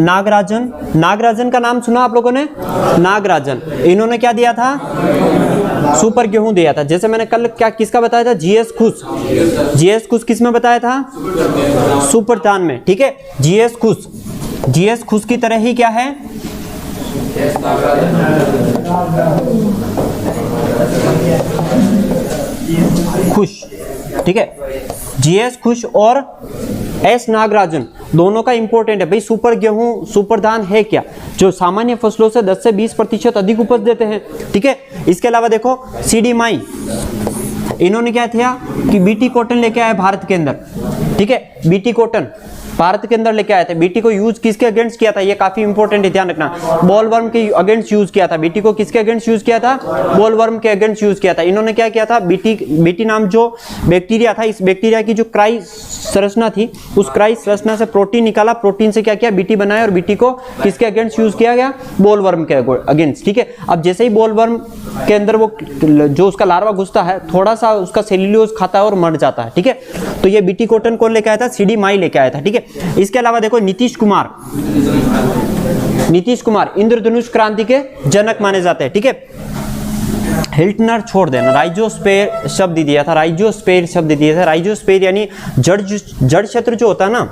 नागराजन का नाम सुना आप लोगों ने, नागराजन, इन्होंने क्या दिया था, सुपर गेहूं दिया था। जैसे मैंने कल क्या किसका बताया था, जीएस खुश किस में बताया था, सुपरदान में, ठीक है। जीएस खुश की तरह ही क्या है, खुश, ठीक है। जीएस खुश और एस नागराजन दोनों का इंपॉर्टेंट है भाई। सुपर गेहूं सुपरधान है क्या, जो सामान्य फसलों से 10 से 20% अधिक उपज देते हैं, ठीक है। इसके अलावा देखो सीडी माई, इन्होंने क्या किया कि बीटी कॉटन लेके आए भारत के अंदर, ठीक है। बीटी कॉटन भारत के अंदर लेके आए थे। बीटी को यूज किसके अगेंस्ट किया था, ये काफी इंपॉर्टेंट है, ध्यान रखना। बॉलवर्म के अगेंस्ट यूज किया था। बीटी को किसके अगेंस्ट यूज किया था, बॉलवर्म के अगेंस्ट यूज किया था। इन्होंने क्या किया था, बीटी नाम जो बैक्टीरिया था, इस बैक्टीरिया की जो क्राई संरचना थी, उस क्राई संरचना से प्रोटीन निकाला, प्रोटीन से क्या किया, बीटी बनाया, और बीटी को किसके अगेंस्ट यूज किया गया, बॉलवर्म के अगेंस्ट, ठीक है। अब जैसे ही बॉलवर्म के अंदर वो जो उसका लार्वा घुसता है, थोड़ा सा उसका सेल्यूलोज खाता है और मर जाता है, ठीक है। तो ये बीटी कॉटन कौन लेके आया था, सीडी माई लेके आया था, ठीक है। इसके अलावा देखो नीतीश कुमार इंद्रधनुष क्रांति के जनक माने जाते हैं, ठीक है। हिल्टनर छोड़ देना, राइजोस्फीयर शब्द दिया था, राइजोस्फीयर शब्द दिया था। राइजोस्फीयर यानी जड़ क्षेत्र जो होता है ना,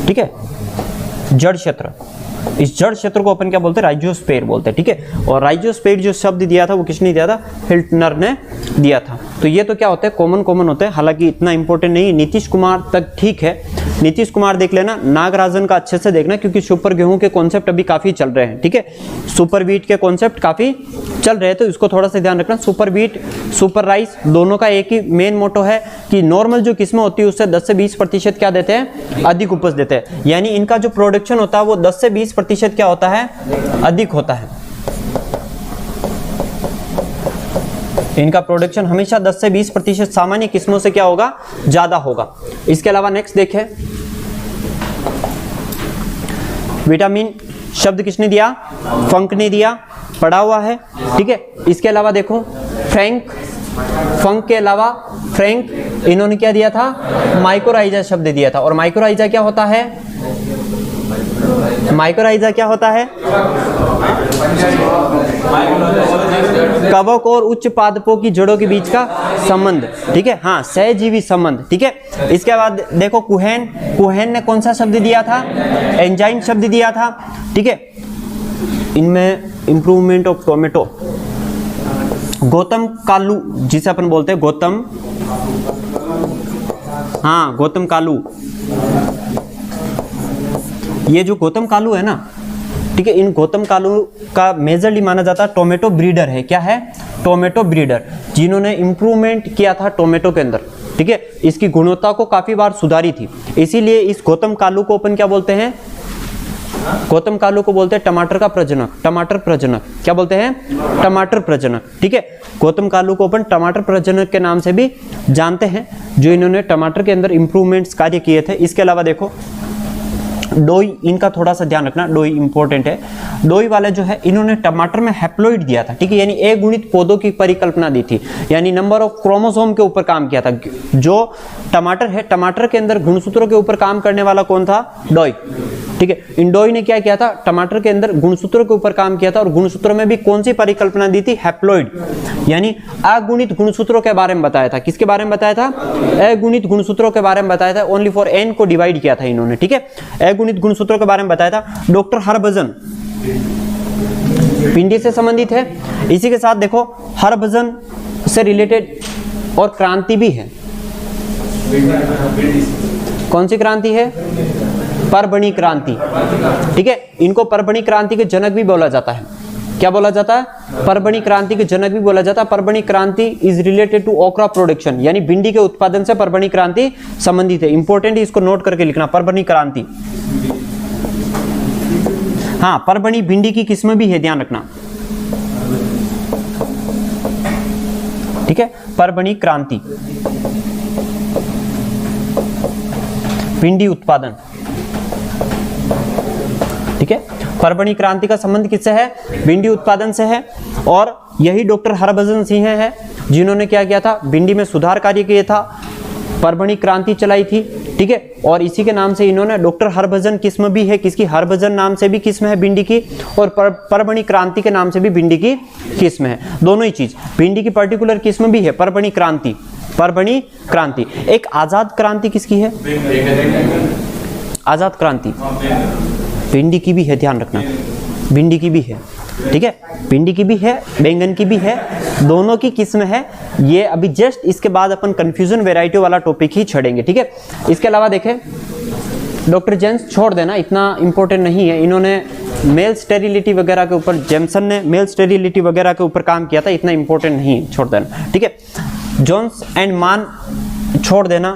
ठीक है, जड़ क्षेत्र, इस जड़ क्षेत्र को अपन क्या बोलते हैं, राइजोस्फीयर बोलते हैं, ठीक है। और राइजोस्फीयर जो शब्द दिया था वो किसने दिया था, हिल्टनर ने दिया था। तो ये तो क्या होता है, कॉमन होते हैं, हालांकि इतना इंपॉर्टेंट नहीं। नीतीश कुमार तक ठीक है, नीतीश कुमार देख लेना। नागराजन का अच्छे से देखना, क्योंकि सुपर गेहूं के कॉन्सेप्ट अभी काफी चल रहे हैं, ठीक है। सुपर व्हीट के कॉन्सेप्ट काफी चल रहे हैं, तो इसको थोड़ा सा ध्यान रखना। सुपर व्हीट, सुपर राइस, दोनों का एक ही मेन मोटो है कि नॉर्मल जो किस्में होती है उससे 10 से 20% क्या देते हैं, अधिक उपज देते हैं। यानी इनका जो प्रोडक्शन होता है वो 10 से 20% क्या होता है, अधिक होता है। इनका प्रोडक्शन हमेशा 10 से 20% सामान्य किस्मों से क्या होगा, ज्यादा होगा। इसके अलावा नेक्स्ट देखें, विटामिन शब्द किसने दिया, फंक ने दिया, पढ़ा हुआ है, ठीक है। इसके अलावा देखो फ्रैंक, फंक के अलावा फ्रैंक, इन्होंने क्या दिया था, माइकोराइजा शब्द दिया था। और माइकोराइजा क्या होता है, माइकोराइजा क्या होता है, कवक और उच्च पादपों की जड़ों के बीच का संबंध, ठीक है, हाँ, सहजीवी संबंध, ठीक है। इसके बाद देखो कुहैन ने कौन सा शब्द दिया था, एंजाइम शब्द दिया था, ठीक है। इनमें improvement of tomato, Gautam Kalu जिसे अपन बोलते हैं, गौतम कालू, ये जो गौतम कालू है ना, ठीक है, इन गौतम कालू का मेजरली माना जाता है टोमेटो ब्रीडर है। क्या है, टोमेटो ब्रीडर, जिन्होंने इंप्रूवमेंट किया था टोमेटो के अंदर, ठीक है। इसकी गुणवत्ता को काफी बार सुधारी थी, इसीलिए इस गौतम कालू को अपन क्या बोलते हैं, गौतम कालू को बोलते हैं टमाटर का प्रजनक, टमाटर प्रजनक, क्या बोलते हैं, टमाटर प्रजनक, ठीक है। गौतम कालू को अपन टमाटर प्रजनक के नाम से भी जानते हैं, जो इन्होंने टमाटर के अंदर इंप्रूवमेंट्स कार्य किए थे। इसके अलावा देखो डोई, इनका थोड़ा सा ध्यान रखना, डोई इंपॉर्टेंट है। डोई वाले जो है, इन्होंने टमाटर में हैप्लॉइड दिया था, ठीक है, यानी अगुणित पौधों की परिकल्पना दी थी, यानी नंबर ऑफ क्रोमोसोम के ऊपर काम किया था। जो टमाटर है, टमाटर के अंदर गुणसूत्रों के ऊपर काम करने वाला कौन था, डोई, ठीक है। इन डोई ने क्या किया था, टमाटर के अंदर गुणसूत्रों के ऊपर काम किया था, और गुणसूत्रों में भी कौन सी परिकल्पना दी थी, हैप्लॉइड, यानी अगुणित गुणसूत्रों के बारे में बताया था। किसके बारे में बताया था, अगुणित गुणसूत्रों के बारे में बताया था। ओनली फॉर एन को डिवाइड किया था इन्होंने, ठीक है, अगुणित गुणसूत्रों के बारे में बताया था। डॉक्टर हरभजन पिंडी से संबंधित है। इसी के साथ देखो हरभजन से रिलेटेड और क्रांति भी है। कौन सी क्रांति है, परभणी क्रांति, ठीक है। इनको परभणी क्रांति के जनक भी बोला जाता है, क्या बोला जाता है? परभणी क्रांति के जनक भी बोला जाता है। परभणी क्रांति इज रिलेटेड टू ओकरा प्रोडक्शन, यानी भिंडी के उत्पादन से परभणी क्रांति संबंधित है। इंपॉर्टेंट है, इसको नोट करके लिखना, परभणी क्रांति। हाँ, परभणी भिंडी की किस्म भी है, ध्यान रखना, ठीक है। परभणी क्रांति भिंडी उत्पादन, ठीक है। परभणी क्रांति का संबंध किससे है? भिंडी उत्पादन से है। और यही डॉक्टर हरभजन सिंह है जिन्होंने क्या किया था? भिंडी में सुधार कार्य किया था, परभणी क्रांति चलाई थी, ठीक है। और इसी के नाम से इन्होंने डॉक्टर हरभजन किस्म भी है, किसकी? हरभजन नाम से भी किस्म है भिंडी की, और परभणी क्रांति के नाम से भी भिंडी की किस्म है। दोनों ही चीज, भिंडी की पर्टिकुलर किस्म भी है परभणी क्रांति, परभणी क्रांति। एक आजाद क्रांति किसकी है? आजाद क्रांति भिंडी की भी है, ध्यान रखना, भिंडी की भी है, ठीक है। भिंडी की भी है, बैंगन की भी है, दोनों की किस्म है। ये अभी जस्ट इसके बाद अपन कंफ्यूजन वैरायटी वाला टॉपिक ही छेड़ेंगे, ठीक है। इसके अलावा देखें, डॉक्टर जेम्स छोड़ देना, इतना इंपॉर्टेंट नहीं है। इन्होंने मेल स्टेरिलिटी वगैरह के ऊपर, जेम्सन ने मेल स्टेरिलिटी वगैरह के ऊपर काम किया था, इतना इंपॉर्टेंट नहीं है, छोड़ देना, ठीक है। जोन्स एंड मान छोड़ देना।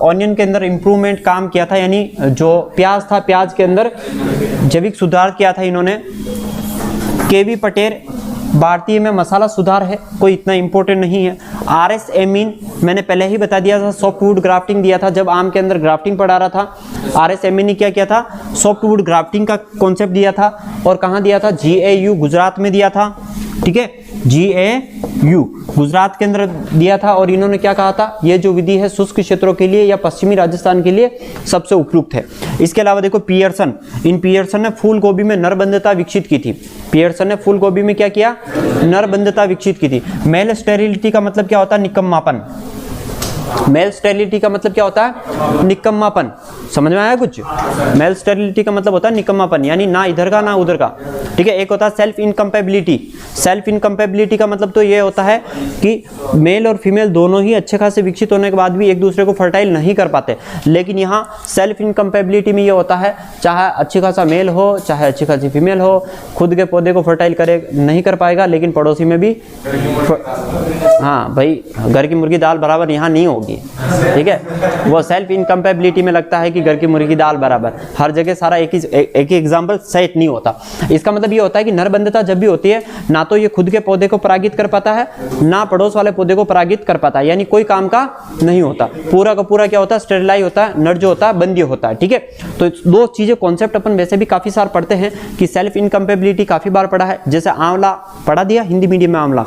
ऑनियन के अंदर इम्प्रूवमेंट काम किया था, यानी जो प्याज था, प्याज के अंदर जैविक सुधार किया था इन्होंने। केवी पटेल भारतीय में मसाला सुधार है, कोई इतना इंपॉर्टेंट नहीं है। आरएस एमीन मैंने पहले ही बता दिया था, सॉफ्टवुड ग्राफ्टिंग दिया था जब आम के अंदर ग्राफ्टिंग पढ़ा रहा था। आरएस एमीन ने क्या किया था? सॉफ्टवुड ग्राफ्टिंग का कॉन्सेप्ट दिया था। और कहाँ दिया था? GAU गुजरात में दिया था, ठीक है। GAU गुजरात के अंदर दिया था। और इन्होंने क्या कहा था? ये जो विधि है शुष्क क्षेत्रों के लिए या पश्चिमी राजस्थान के लिए सबसे उपयुक्त है। इसके अलावा देखो पियर्सन, इन पियर्सन ने फूल गोभी में नरबंधता विकसित की थी। पियर्सन ने फूल गोभी में क्या किया? नरबंधता विकसित की थी। मेल स्टेरिलिटी का मतलब क्या होता है? निकम्मापन। मेल स्टेरिलिटी का मतलब क्या होता है? निकम्मापन। समझ में आया कुछ? मेल स्टेरिलिटी का मतलब होता है निकम्मापन, यानी ना इधर का ना उधर का, ठीक है। एक होता है सेल्फ इनकम्पेबिलिटी। सेल्फ इनकम्पेबिलिटी का मतलब तो ये होता है कि मेल और फीमेल दोनों ही अच्छे खासे विकसित होने के बाद भी एक दूसरे को फर्टाइल नहीं कर पाते। लेकिन यहाँ सेल्फ इनकम्पेबिलिटी में ये होता है, चाहे अच्छी खासा मेल हो चाहे अच्छी खासी फीमेल हो, खुद के पौधे को फर्टाइल करे नहीं कर पाएगा, लेकिन पड़ोसी में भी। हाँ भाई, घर की मुर्गी दाल बराबर यहाँ नहीं होगी, ठीक है। वो सेल्फ इनकम्पेबिलिटी में लगता है कि घर की मुर्गी दाल बराबर, हर जगह सारा एक ही एग्जाम्पल सेट नहीं होता। इसका मतलब ये होता है कि नरबंधता जब भी होती है, ना तो ये खुद के पौधे को परागित कर पाता है, ना पड़ोस वाले पौधे को परागित कर पाता है, यानी कोई काम का नहीं होता। पूरा का पूरा क्या होता है? स्टेरिलाइज होता है, नर जो होता है बंदी होता है, ठीक है। तो दो चीजें कॉन्सेप्ट अपन वैसे भी काफी सार पढ़ते हैं कि सेल्फ इनकम्पेबिलिटी काफी बार पढ़ा है। जैसे आंवला पढ़ा दिया हिंदी मीडियम में, आंवला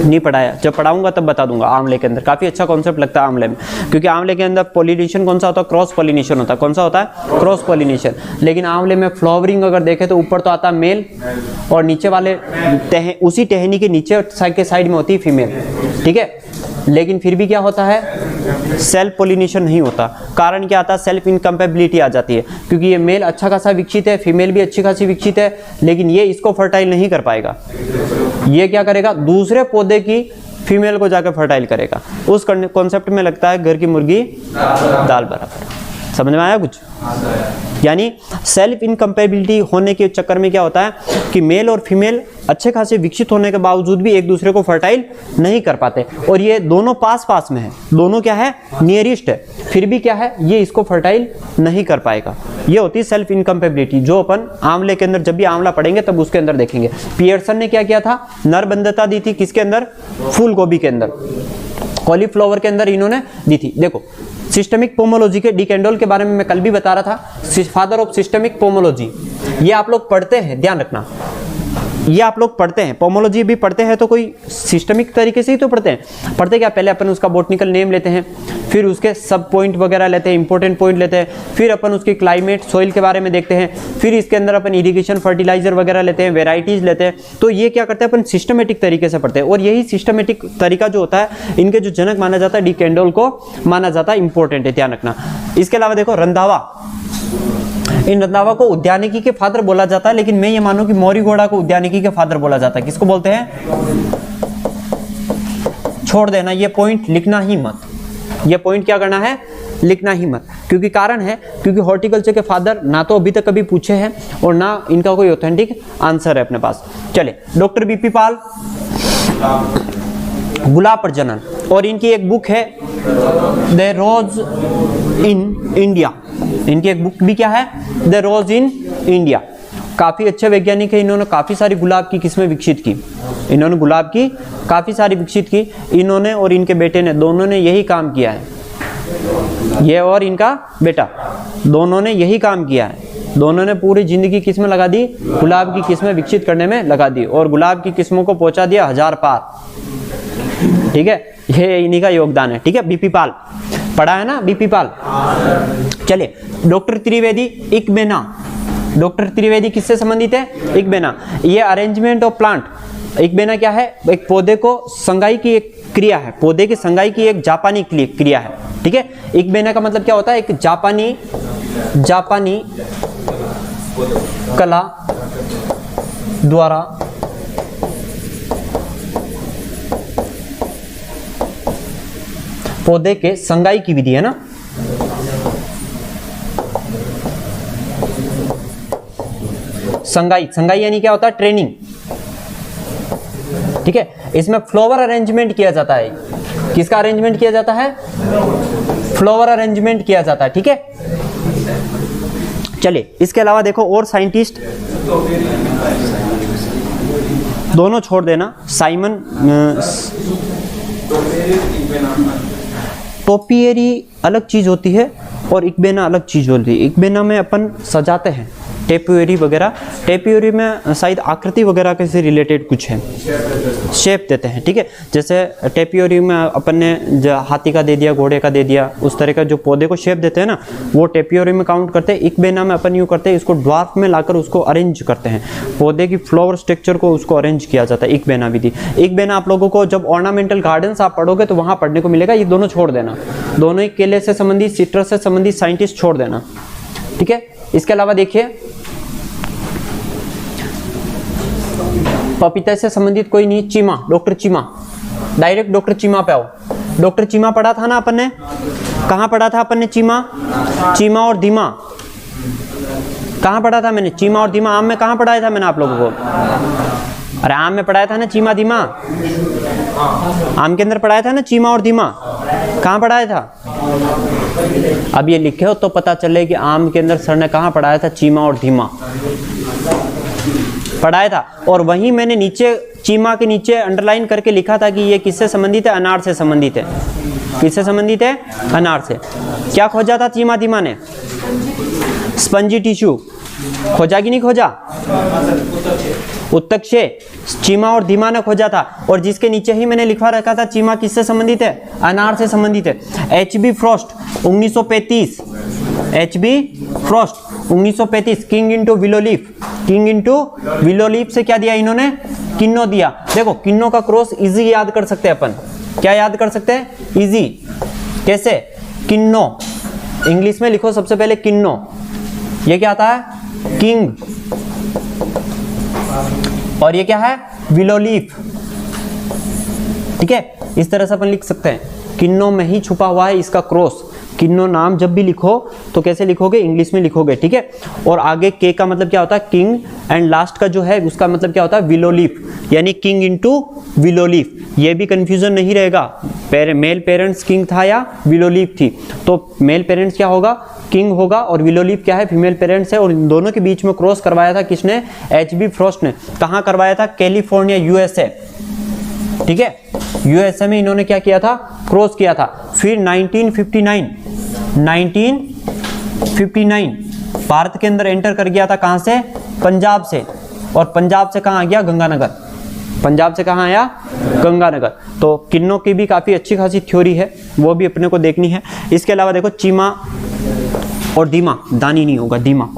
नहीं पढ़ाया, जब पढ़ाऊंगा तब बता दूंगा। आंवले के अंदर काफी अच्छा कॉन्सेप्ट लगता है आंवले में, क्योंकि आंवले के अंदर पॉलिनेशन कौन सा होता है? क्रॉस पॉलिनेशन होता है। कौन सा होता है? Cross pollination. लेकिन आंवले में फ्लावरिंग अगर देखें तो ऊपर तो आता है मेल और नीचे वाले उसी टहनी के नीचे के साइड में होती है फीमेल, ठीक है। लेकिन फिर भी क्या होता है? सेल्फ पॉलिनेशन नहीं होता। कारण क्या आता है? सेल्फ इनकम्पेबिलिटी आ जाती है, क्योंकि ये मेल अच्छा खासा विकसित है, फीमेल भी अच्छी खासी विकसित है, लेकिन ये इसको फर्टाइल नहीं कर पाएगा। ये क्या करेगा? दूसरे पौधे की फीमेल को जाकर फर्टाइल करेगा। उस कॉन्सेप्ट में लगता है घर की मुर्गी दाल बराबर। समझ में आया कुछ? यानी सेल्फ इनकम्पेबिलिटी होने के चक्कर में क्या होता है कि मेल और फीमेल अच्छे खासे विकसित होने के बावजूद भी एक दूसरे को फर्टाइल नहीं कर पाते। और ये दोनों पास पास में है, दोनों क्या है? नियरेस्ट है, फिर भी क्या है? ये इसको फर्टाइल नहीं कर पाएगा। ये होती है सेल्फ इनकम्पेबिलिटी, जो अपन आंवले के अंदर, जब भी आंवला पढ़ेंगे तब उसके अंदर देखेंगे। पियर्सन ने क्या किया था? नरबंधता दी थी किसके अंदर? फूल गोभी के अंदर। कॉलीफ्लावर के अंदर इन्होंने दी थी। देखो सिस्टमिक पोमोलॉजी के डी कैंडोल के बारे में मैं कल भी बता रहा था, फादर ऑफ सिस्टमिक पोमोलॉजी। ये आप लोग पढ़ते हैं, ध्यान रखना, ये आप लोग पढ़ते हैं। पोमोलॉजी भी पढ़ते हैं तो कोई सिस्टमिक तरीके से ही तो पढ़ते हैं। पढ़ते क्या? पहले अपन उसका बॉटनिकल नेम लेते हैं, फिर उसके सब पॉइंट वगैरह लेते हैं, इंपॉर्टेंट पॉइंट लेते हैं, फिर अपन उसकी क्लाइमेट सॉइल के बारे में देखते हैं, फिर इसके अंदर अपन इरिगेशन फर्टिलाइजर वगैरह लेते हैं, वेराइटीज लेते हैं। तो ये क्या करते हैं? अपन सिस्टमेटिक तरीके से पढ़ते हैं। और यही सिस्टमेटिक तरीका जो होता है, इनके जो जनक माना जाता है डी कैंडोल को माना जाता है, इंपॉर्टेंट है, ध्यान रखना। इसके अलावा देखो रंधावा, इन रंधावा को उद्यानिकी के फादर बोला जाता है, लेकिन मैं ये मानूं कि मोरीगोड़ा को उद्यानिकी के फादर बोला जाता है। किसको बोलते हैं? छोड़ देना, ये पॉइंट लिखना ही मत। ये पॉइंट क्या करना है? लिखना ही मत, क्योंकि कारण है क्योंकि हॉर्टिकल्चर के फादर ना तो अभी तक कभी पूछे हैं और ना इनका कोई ऑथेंटिक आंसर है अपने पास। चले, डॉक्टर बीपी पाल, गुलाब प्रजनन, और इनकी एक बुक है द रोज इन इंडिया। इनकी एक बुक भी क्या है, द रोज इन इंडिया। काफी अच्छे वैज्ञानिक है, इन्होंने काफी सारी गुलाब की किस्में विकसित की। इन्होंने गुलाब की काफी सारी विकसित की। इन्होंने और इनके बेटे ने, दोनों ने यही काम किया है। ये और इनका बेटा दोनों ने यही काम किया है। दोनों ने पूरी जिंदगी किस्में लगा दी, गुलाब की किस्में विकसित करने में लगा दी और गुलाब की किस्मों को पहुंचा दिया 1000 पार। ठीक है, ये इन्हीं का योगदान है। ठीक है, बीपी पाल पढ़ा है ना, बीपी पाल। चलिए, डॉक्टर त्रिवेदी इकबेना। डॉक्टर त्रिवेदी किससे संबंधित है, इकबेना। ये अरेंजमेंट ऑफ प्लांट। इकबेना क्या है, एक पौधे को संगाई की एक क्रिया है, पौधे की संगाई की एक जापानी क्रिया है। ठीक है, इकबेना का मतलब क्या होता है, एक जापानी कला द्वारा पौधे के संगाई की विधि है ना। संगाई यानी क्या होता है, ट्रेनिंग। ठीक है, इसमें फ्लावर अरेंजमेंट किया जाता है। किसका अरेंजमेंट किया जाता है, फ्लावर अरेंजमेंट किया जाता है। ठीक है, चलिए, इसके अलावा देखो और साइंटिस्ट, दोनों छोड़ देना, साइमन टोपिएरी अलग चीज होती है और इकबेना अलग चीज होती है। इकबेना में अपन सजाते हैं, टेपियोरी वगैरह, टेपियोरी में शायद आकृति वगैरह के से रिलेटेड कुछ है, शेप देते हैं। ठीक है, जैसे टेपियोरी में अपन ने हाथी का दे दिया, घोड़े का दे दिया, उस तरह का जो पौधे को शेप देते हैं ना, वो टेपियोरी में काउंट करते हैं। इकबेना में अपन यूँ करते हैं, इसको ड्वार्फ में लाकर उसको अरेंज करते हैं, पौधे की फ्लावर स्ट्रक्चर को उसको अरेंज किया जाता है, इकबेना विधि। इकबेना आप लोगों को जब ऑर्नामेंटल गार्डन्स आप पढ़ोगे तो वहाँ पढ़ने को मिलेगा। ये दोनों छोड़ देना, दोनों ही केले से संबंधित, सिट्रस से संबंधित साइंटिस्ट छोड़ देना। ठीक है, इसके अलावा देखिए, पपीता से संबंधित कोई नहीं, Cheema, doctor Cheema. Direct doctor Cheema पे आओ। डॉक्टर चीमा पढ़ा था ना अपन ने, कहाँ पढ़ा था अपन ने, चीमा और धीमा। कहाँ पढ़ा था मैंने, चीमा और धीमा। आम में कहाँ पढ़ाया था मैंने आप लोगों को, अरे आम में पढ़ाया था ना चीमा धीमा, आम के अंदर पढ़ाया था ना चीमा और धीमा। कहाँ पढ़ाया था, अब ये लिखे हो तो पता चले कि आम के अंदर सर ने कहाँ पढ़ाया था, चीमा और धीमा पढ़ाया था। और वहीं मैंने नीचे चीमा के नीचे अंडरलाइन करके लिखा था कि ये किससे संबंधित है, अनार से संबंधित है। किससे संबंधित है, अनार से। क्या खोजा था चीमा धीमा ने, स्पंजी टिश्यू खोजा कि नहीं खोजा, उत्तक्षय चीमा और धीमा ने खोजा था। और जिसके नीचे ही मैंने लिखवा रखा था चीमा किससे संबंधित है, अनार से संबंधित है। HB. Frost 1935, HB. Frost 1935, king into willow leaf. King into willow leaf से क्या दिया इन्होंने, किन्नो दिया। देखो किन्नो का क्रॉस इजी याद कर सकते हैं अपन, क्या याद कर सकते हैं, इजी। कैसे, किन्नो, इंग्लिश में लिखो सबसे पहले किन्नो, ये क्या आता है, किंग, और ये क्या है, विलो लीफ। ठीक है, इस तरह से अपन लिख सकते हैं, किन्नो में ही छुपा हुआ है इसका क्रॉस। किन्नो नाम जब भी लिखो तो कैसे लिखोगे, इंग्लिश में लिखोगे। ठीक है, और आगे के का मतलब क्या होता है, किंग, एंड लास्ट का जो है उसका मतलब क्या होता है, विलो लीफ, यानी किंग इंटू विलो लीफ। ये भी कंफ्यूजन नहीं रहेगा, मेल पेरेंट्स किंग था या विलो लीफ थी, तो मेल पेरेंट्स क्या होगा, किंग होगा, और विलो लीफ क्या है, फीमेल पेरेंट्स है। और इन दोनों के बीच में क्रॉस करवाया था किसने, एच.बी. फ्रॉस्ट ने। कहाँ करवाया था, कैलिफोर्निया, यूएसए। ठीक है, यूएसए में इन्होंने क्या किया था, क्रॉस किया था। फिर 1959 भारत के अंदर एंटर कर गया था, कहां से, पंजाब से। और पंजाब से कहां आ गया, गंगानगर। पंजाब से कहां आया, गंगानगर। तो किन्नों की भी काफी अच्छी खासी थ्योरी है, वो भी अपने को देखनी है। इसके अलावा देखो चीमा और धीमा, दानी नहीं होगा, धीमा।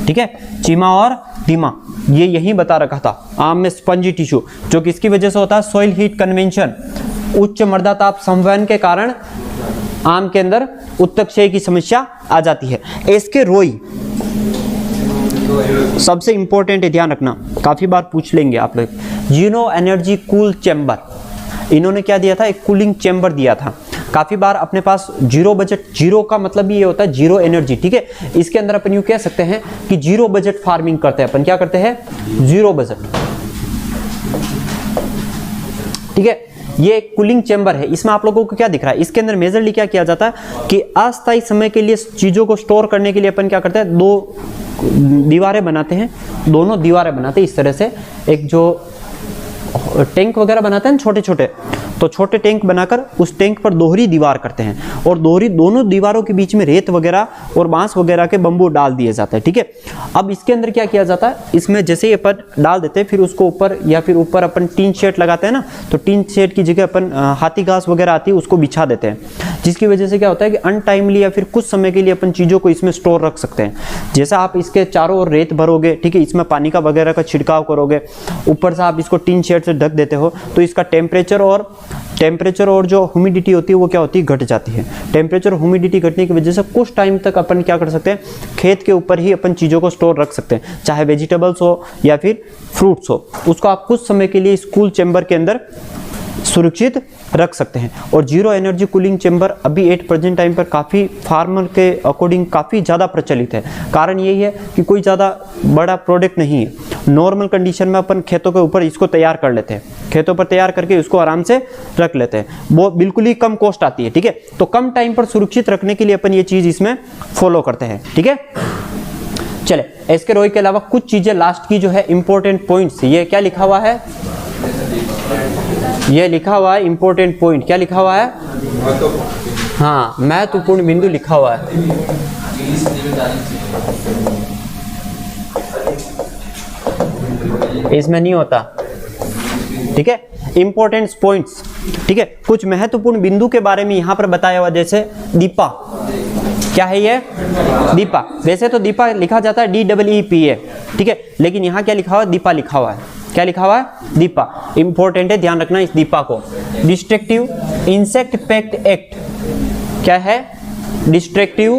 ठीक है, चीमा और धीमा, ये यही बता रखा था। आम में स्पंजी टिश्यू, जो किसकी वजह से होता है, सॉइल हीट कन्वेंशन, उच्च मृदा ताप संवहन के कारण आम के अंदर उत्तक्षय की समस्या आ जाती है। एसके रॉय सबसे इंपॉर्टेंट है, ध्यान रखना, काफी बार पूछ लेंगे आप लोग। जीनो एनर्जी कूल चैम्बर, इन्होंने क्या दिया था, एक कूलिंग चैम्बर दिया था। काफी बार अपने पास जीरो बजट, जीरो का मतलब भी ये होता है जीरो एनर्जी, ठीक है। इसके अंदर अपन यूं कह सकते हैं कि जीरो बजट फार्मिंग करते हैं अपन, क्या करते हैं, जीरो बजट, ठीक है। ये एक कूलिंग चेंबर है, इसमें आप लोगों को क्या दिख रहा है, इसके अंदर मेजरली क्या किया जाता है कि अस्थायी समय के लिए चीजों को स्टोर करने के लिए अपन क्या करते हैं, दो दीवारें बनाते हैं, दोनों दीवारें बनाते हैं इस तरह से, एक जो टैंक वगैरह बनाते हैं छोटे छोटे, तो छोटे टैंक बनाकर उस टैंक पर दोहरी दीवार करते हैं और दोनों दीवारों के बीच में रेत वगैरह और बांस वगैरह के बम्बू डाल दिए जाते हैं, ठीक है। अब इसके अंदर क्या किया जाता है, इसमें जैसे ही अपन डाल देते हैं, फिर उसको ऊपर या फिर ऊपर अपन टीन शेड लगाते हैं ना, तो टीन शेड की जगह अपन हाथी घास वगैरह आती है उसको बिछा देते हैं, जिसकी वजह से क्या होता है कि अनटाइमली या फिर कुछ समय के लिए अपन चीज़ों को इसमें स्टोर रख सकते हैं। जैसा आप इसके चारों ओर रेत भरोगे, ठीक है, इसमें पानी का वगैरह का छिड़काव करोगे, ऊपर से आप इसको टीन शेड से ढक देते हो, तो इसका टेम्परेचर और जो ह्यूमिडिटी होती है वो क्या होती है, घट जाती है। टेम्परेचर ह्यूमिडिटी घटने की वजह से कुछ टाइम तक अपन क्या कर सकते हैं, खेत के ऊपर ही अपन चीज़ों को स्टोर रख सकते हैं, चाहे वेजिटेबल्स हो या फिर फ्रूट्स हो, उसको आप कुछ समय के लिए स्कूल चेंबर के अंदर सुरक्षित रख सकते हैं। और जीरो एनर्जी कूलिंग चेंबर अभी एट प्रेजेंट टाइम पर काफ़ी फार्मर के अकॉर्डिंग काफ़ी ज़्यादा प्रचलित है। कारण यही है कि कोई ज़्यादा बड़ा प्रोडक्ट नहीं है, नॉर्मल कंडीशन में अपन खेतों के ऊपर इसको तैयार कर लेते हैं, खेतों पर तैयार करके इसको आराम से रख लेते हैं, वो बिल्कुल ही कम कॉस्ट आती है, ठीक है। तो कम टाइम पर सुरक्षित रखने के लिए अपन ये चीज़ इसमें फॉलो करते हैं, ठीक है। चले, इसके रोई के अलावा कुछ चीज़ें लास्ट की जो है इंपॉर्टेंट पॉइंट्स, ये क्या लिखा हुआ है, ये लिखा हुआ है इंपॉर्टेंट पॉइंट, क्या लिखा हुआ है, हाँ, महत्वपूर्ण बिंदु लिखा हुआ है। इसमें नहीं होता, ठीक है, इंपॉर्टेंट पॉइंट्स, ठीक है। कुछ महत्वपूर्ण बिंदु के बारे में यहाँ पर बताया हुआ, जैसे दीपा, क्या है ये, दीपा। वैसे तो दीपा लिखा जाता है DEEPA, ठीक है, लेकिन यहाँ क्या लिखा हुआ है, दीपा लिखा हुआ है, क्या लिखा हुआ है, दीपा। इंपॉर्टेंट है, ध्यान रखना इस दीपा को। डिस्ट्रक्टिव इंसेक्ट पेस्ट एक्ट, क्या है, डिस्ट्रक्टिव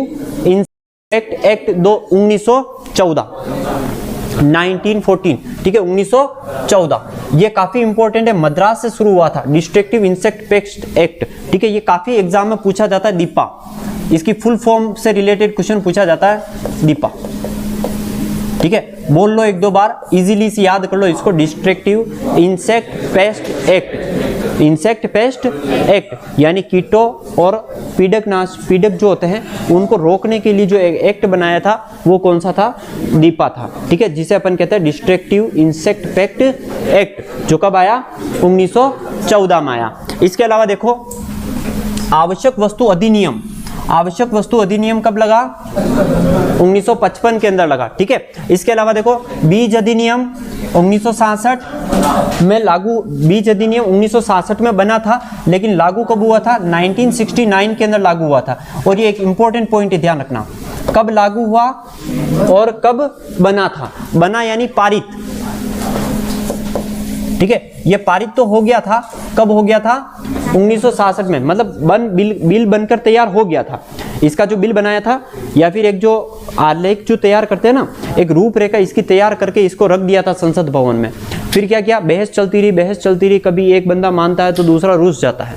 इंसेक्ट एक्ट 1914, 1914, ठीक है, 1914। ये काफी इंपॉर्टेंट है, मद्रास से शुरू हुआ था डिस्ट्रक्टिव इंसेक्ट पेस्ट एक्ट, ठीक है। ये काफी एग्जाम में पूछा जाता है, दीपा, इसकी फुल फॉर्म से रिलेटेड क्वेश्चन पूछा जाता है, दीपा, ठीक है। बोल लो एक दो बार, इजीली से याद कर लो इसको, destructive insect pest act, insect pest act यानी कीटों और पीड़क जो होते हैं उनको रोकने के लिए जो एक्ट बनाया था वो कौन सा था, दीपा था, ठीक है, जिसे अपन कहते हैं डिस्ट्रक्टिव इंसेक्ट पेस्ट एक्ट, जो कब आया, 1914 में आया। इसके अलावा देखो आवश्यक वस्तु अधिनियम, आवश्यक वस्तु अधिनियम कब लगा, 1955 के अंदर लगा, ठीक है। इसके अलावा देखो बीज अधिनियम 1966 में लागू, बीज अधिनियम 1966 में बना था, लेकिन लागू कब हुआ था, 1969 के अंदर लागू हुआ था। और ये एक इंपॉर्टेंट पॉइंट है, ध्यान रखना, कब लागू हुआ और कब बना था, बना यानी पारित, ठीक है। ये पारित तो हो गया था, कब हो गया था, 1966 में, मतलब बिल बनकर तैयार हो गया था। इसका जो बिल बनाया था या फिर एक जो आलेख जो तैयार करते हैं ना, एक रूपरेखा इसकी तैयार करके इसको रख दिया था संसद भवन में। फिर क्या किया, बहस चलती रही, कभी एक बंदा मानता है तो दूसरा रुस जाता है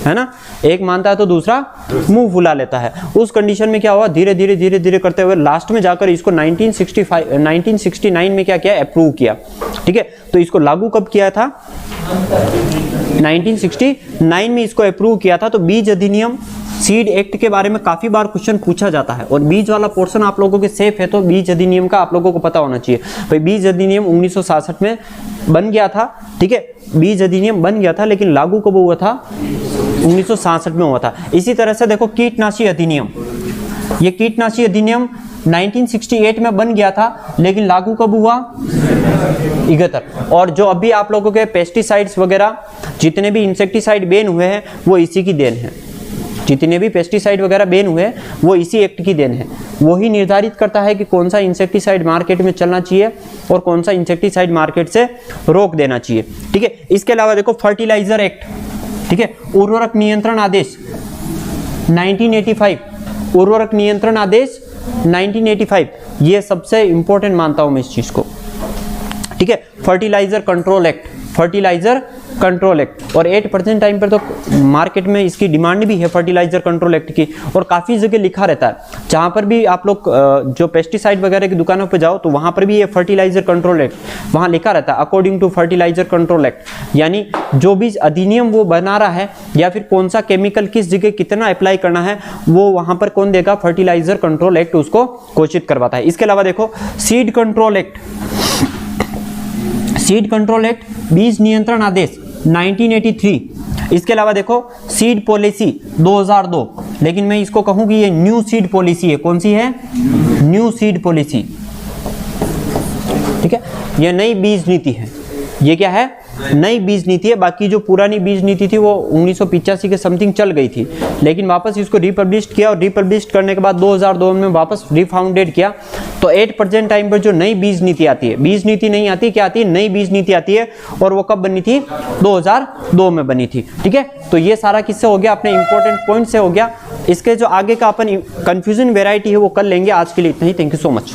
ना, एक मानता है तो दूसरा मुंह फुला लेता है। उस कंडीशन में क्या हुआ, धीरे धीरे करते हुए लास्ट में जाकर इसको 1969 में क्या किया, अप्रूव किया, ठीक है। तो इसको लागू कब किया था, 1969 में इसको अप्रूव किया था। तो बीज अधिनियम सीड एक्ट के बारे में काफी बार क्वेश्चन पूछा जाता है, और बीज वाला पोर्शन आप लोगों के सेफ है, तो बीज अधिनियम का आप लोगों को पता होना चाहिए भाई। बीज अधिनियम 1966 में बन गया था, ठीक है, बीज अधिनियम बन गया था, लेकिन लागू कब हुआ था, 1966 में हुआ था। इसी तरह से देखो कीटनाशी अधिनियम, ये कीटनाशी अधिनियम 1968 में बन गया था, लेकिन लागू कब हुआ, 71। और जो अभी आप लोगों के पेस्टिसाइड्स वगैरह जितने भी इंसेक्टिसाइड बैन हुए हैं वो इसी की देन है, जितने भी पेस्टिसाइड वगैरह बैन हुए वो इसी एक्ट की देन है। वही निर्धारित करता है कि कौन सा इंसेक्टिसाइड मार्केट में चलना चाहिए और कौन सा इंसेक्टिसाइड मार्केट से रोक देना चाहिए, ठीक है। इसके अलावा देखो फर्टिलाइजर एक्ट, ठीक है, उर्वरक नियंत्रण आदेश 1985, उर्वरक नियंत्रण आदेश 1985, ये सबसे इंपॉर्टेंट मानता हूं मैं इस चीज को, ठीक है। Fertiliser control act fertiliser control act. और 8% टाइम पर तो मार्केट में इसकी डिमांड भी है फर्टिलाइजर कंट्रोल एक्ट की, और काफ़ी जगह लिखा रहता है। जहाँ पर भी आप लोग जो पेस्टिसाइड वगैरह की दुकानों पर जाओ तो वहाँ पर भी ये फर्टिलाइजर कंट्रोल एक्ट वहाँ लिखा रहता है, according to fertiliser control act. यानी जो भी अधिनियम वो बना रहा है या फिर कौन सा केमिकल किस जगह कितना अप्लाई करना है, वो वहाँ पर कौन देगा, फर्टिलाइजर कंट्रोल एक्ट उसको घोषित करवाता है। इसके अलावा देखो seed control act, seed control act, बीज नियंत्रण आदेश 1983। इसके अलावा देखो सीड पॉलिसी 2002, लेकिन मैं इसको कहूँ कि ये न्यू सीड पॉलिसी है। कौन सी है? न्यू सीड पॉलिसी, ठीक है। ये नई बीज नीति है। ये क्या है? नई बीज नीति है। बाकी जो पुरानी बीज नीति थी वो 1985 के समथिंग चल गई थी, लेकिन वापस इसको रिपब्लिश किया, और रिपब्लिश करने के बाद 2002 में वापस रिफाउंडेड किया। तो 8% टाइम पर जो नई बीज नीति आती है, बीज नीति नहीं आती, क्या आती है? नई बीज नीति आती है। और वो कब बनी थी? 2002 में बनी थी, ठीक है। तो ये सारा किससे हो गया? अपने इंपॉर्टेंट पॉइंट से हो गया। इसके जो आगे का अपन कंफ्यूजन वेराइटी है वो कर लेंगे। आज के लिए इतना ही। Thank you so much.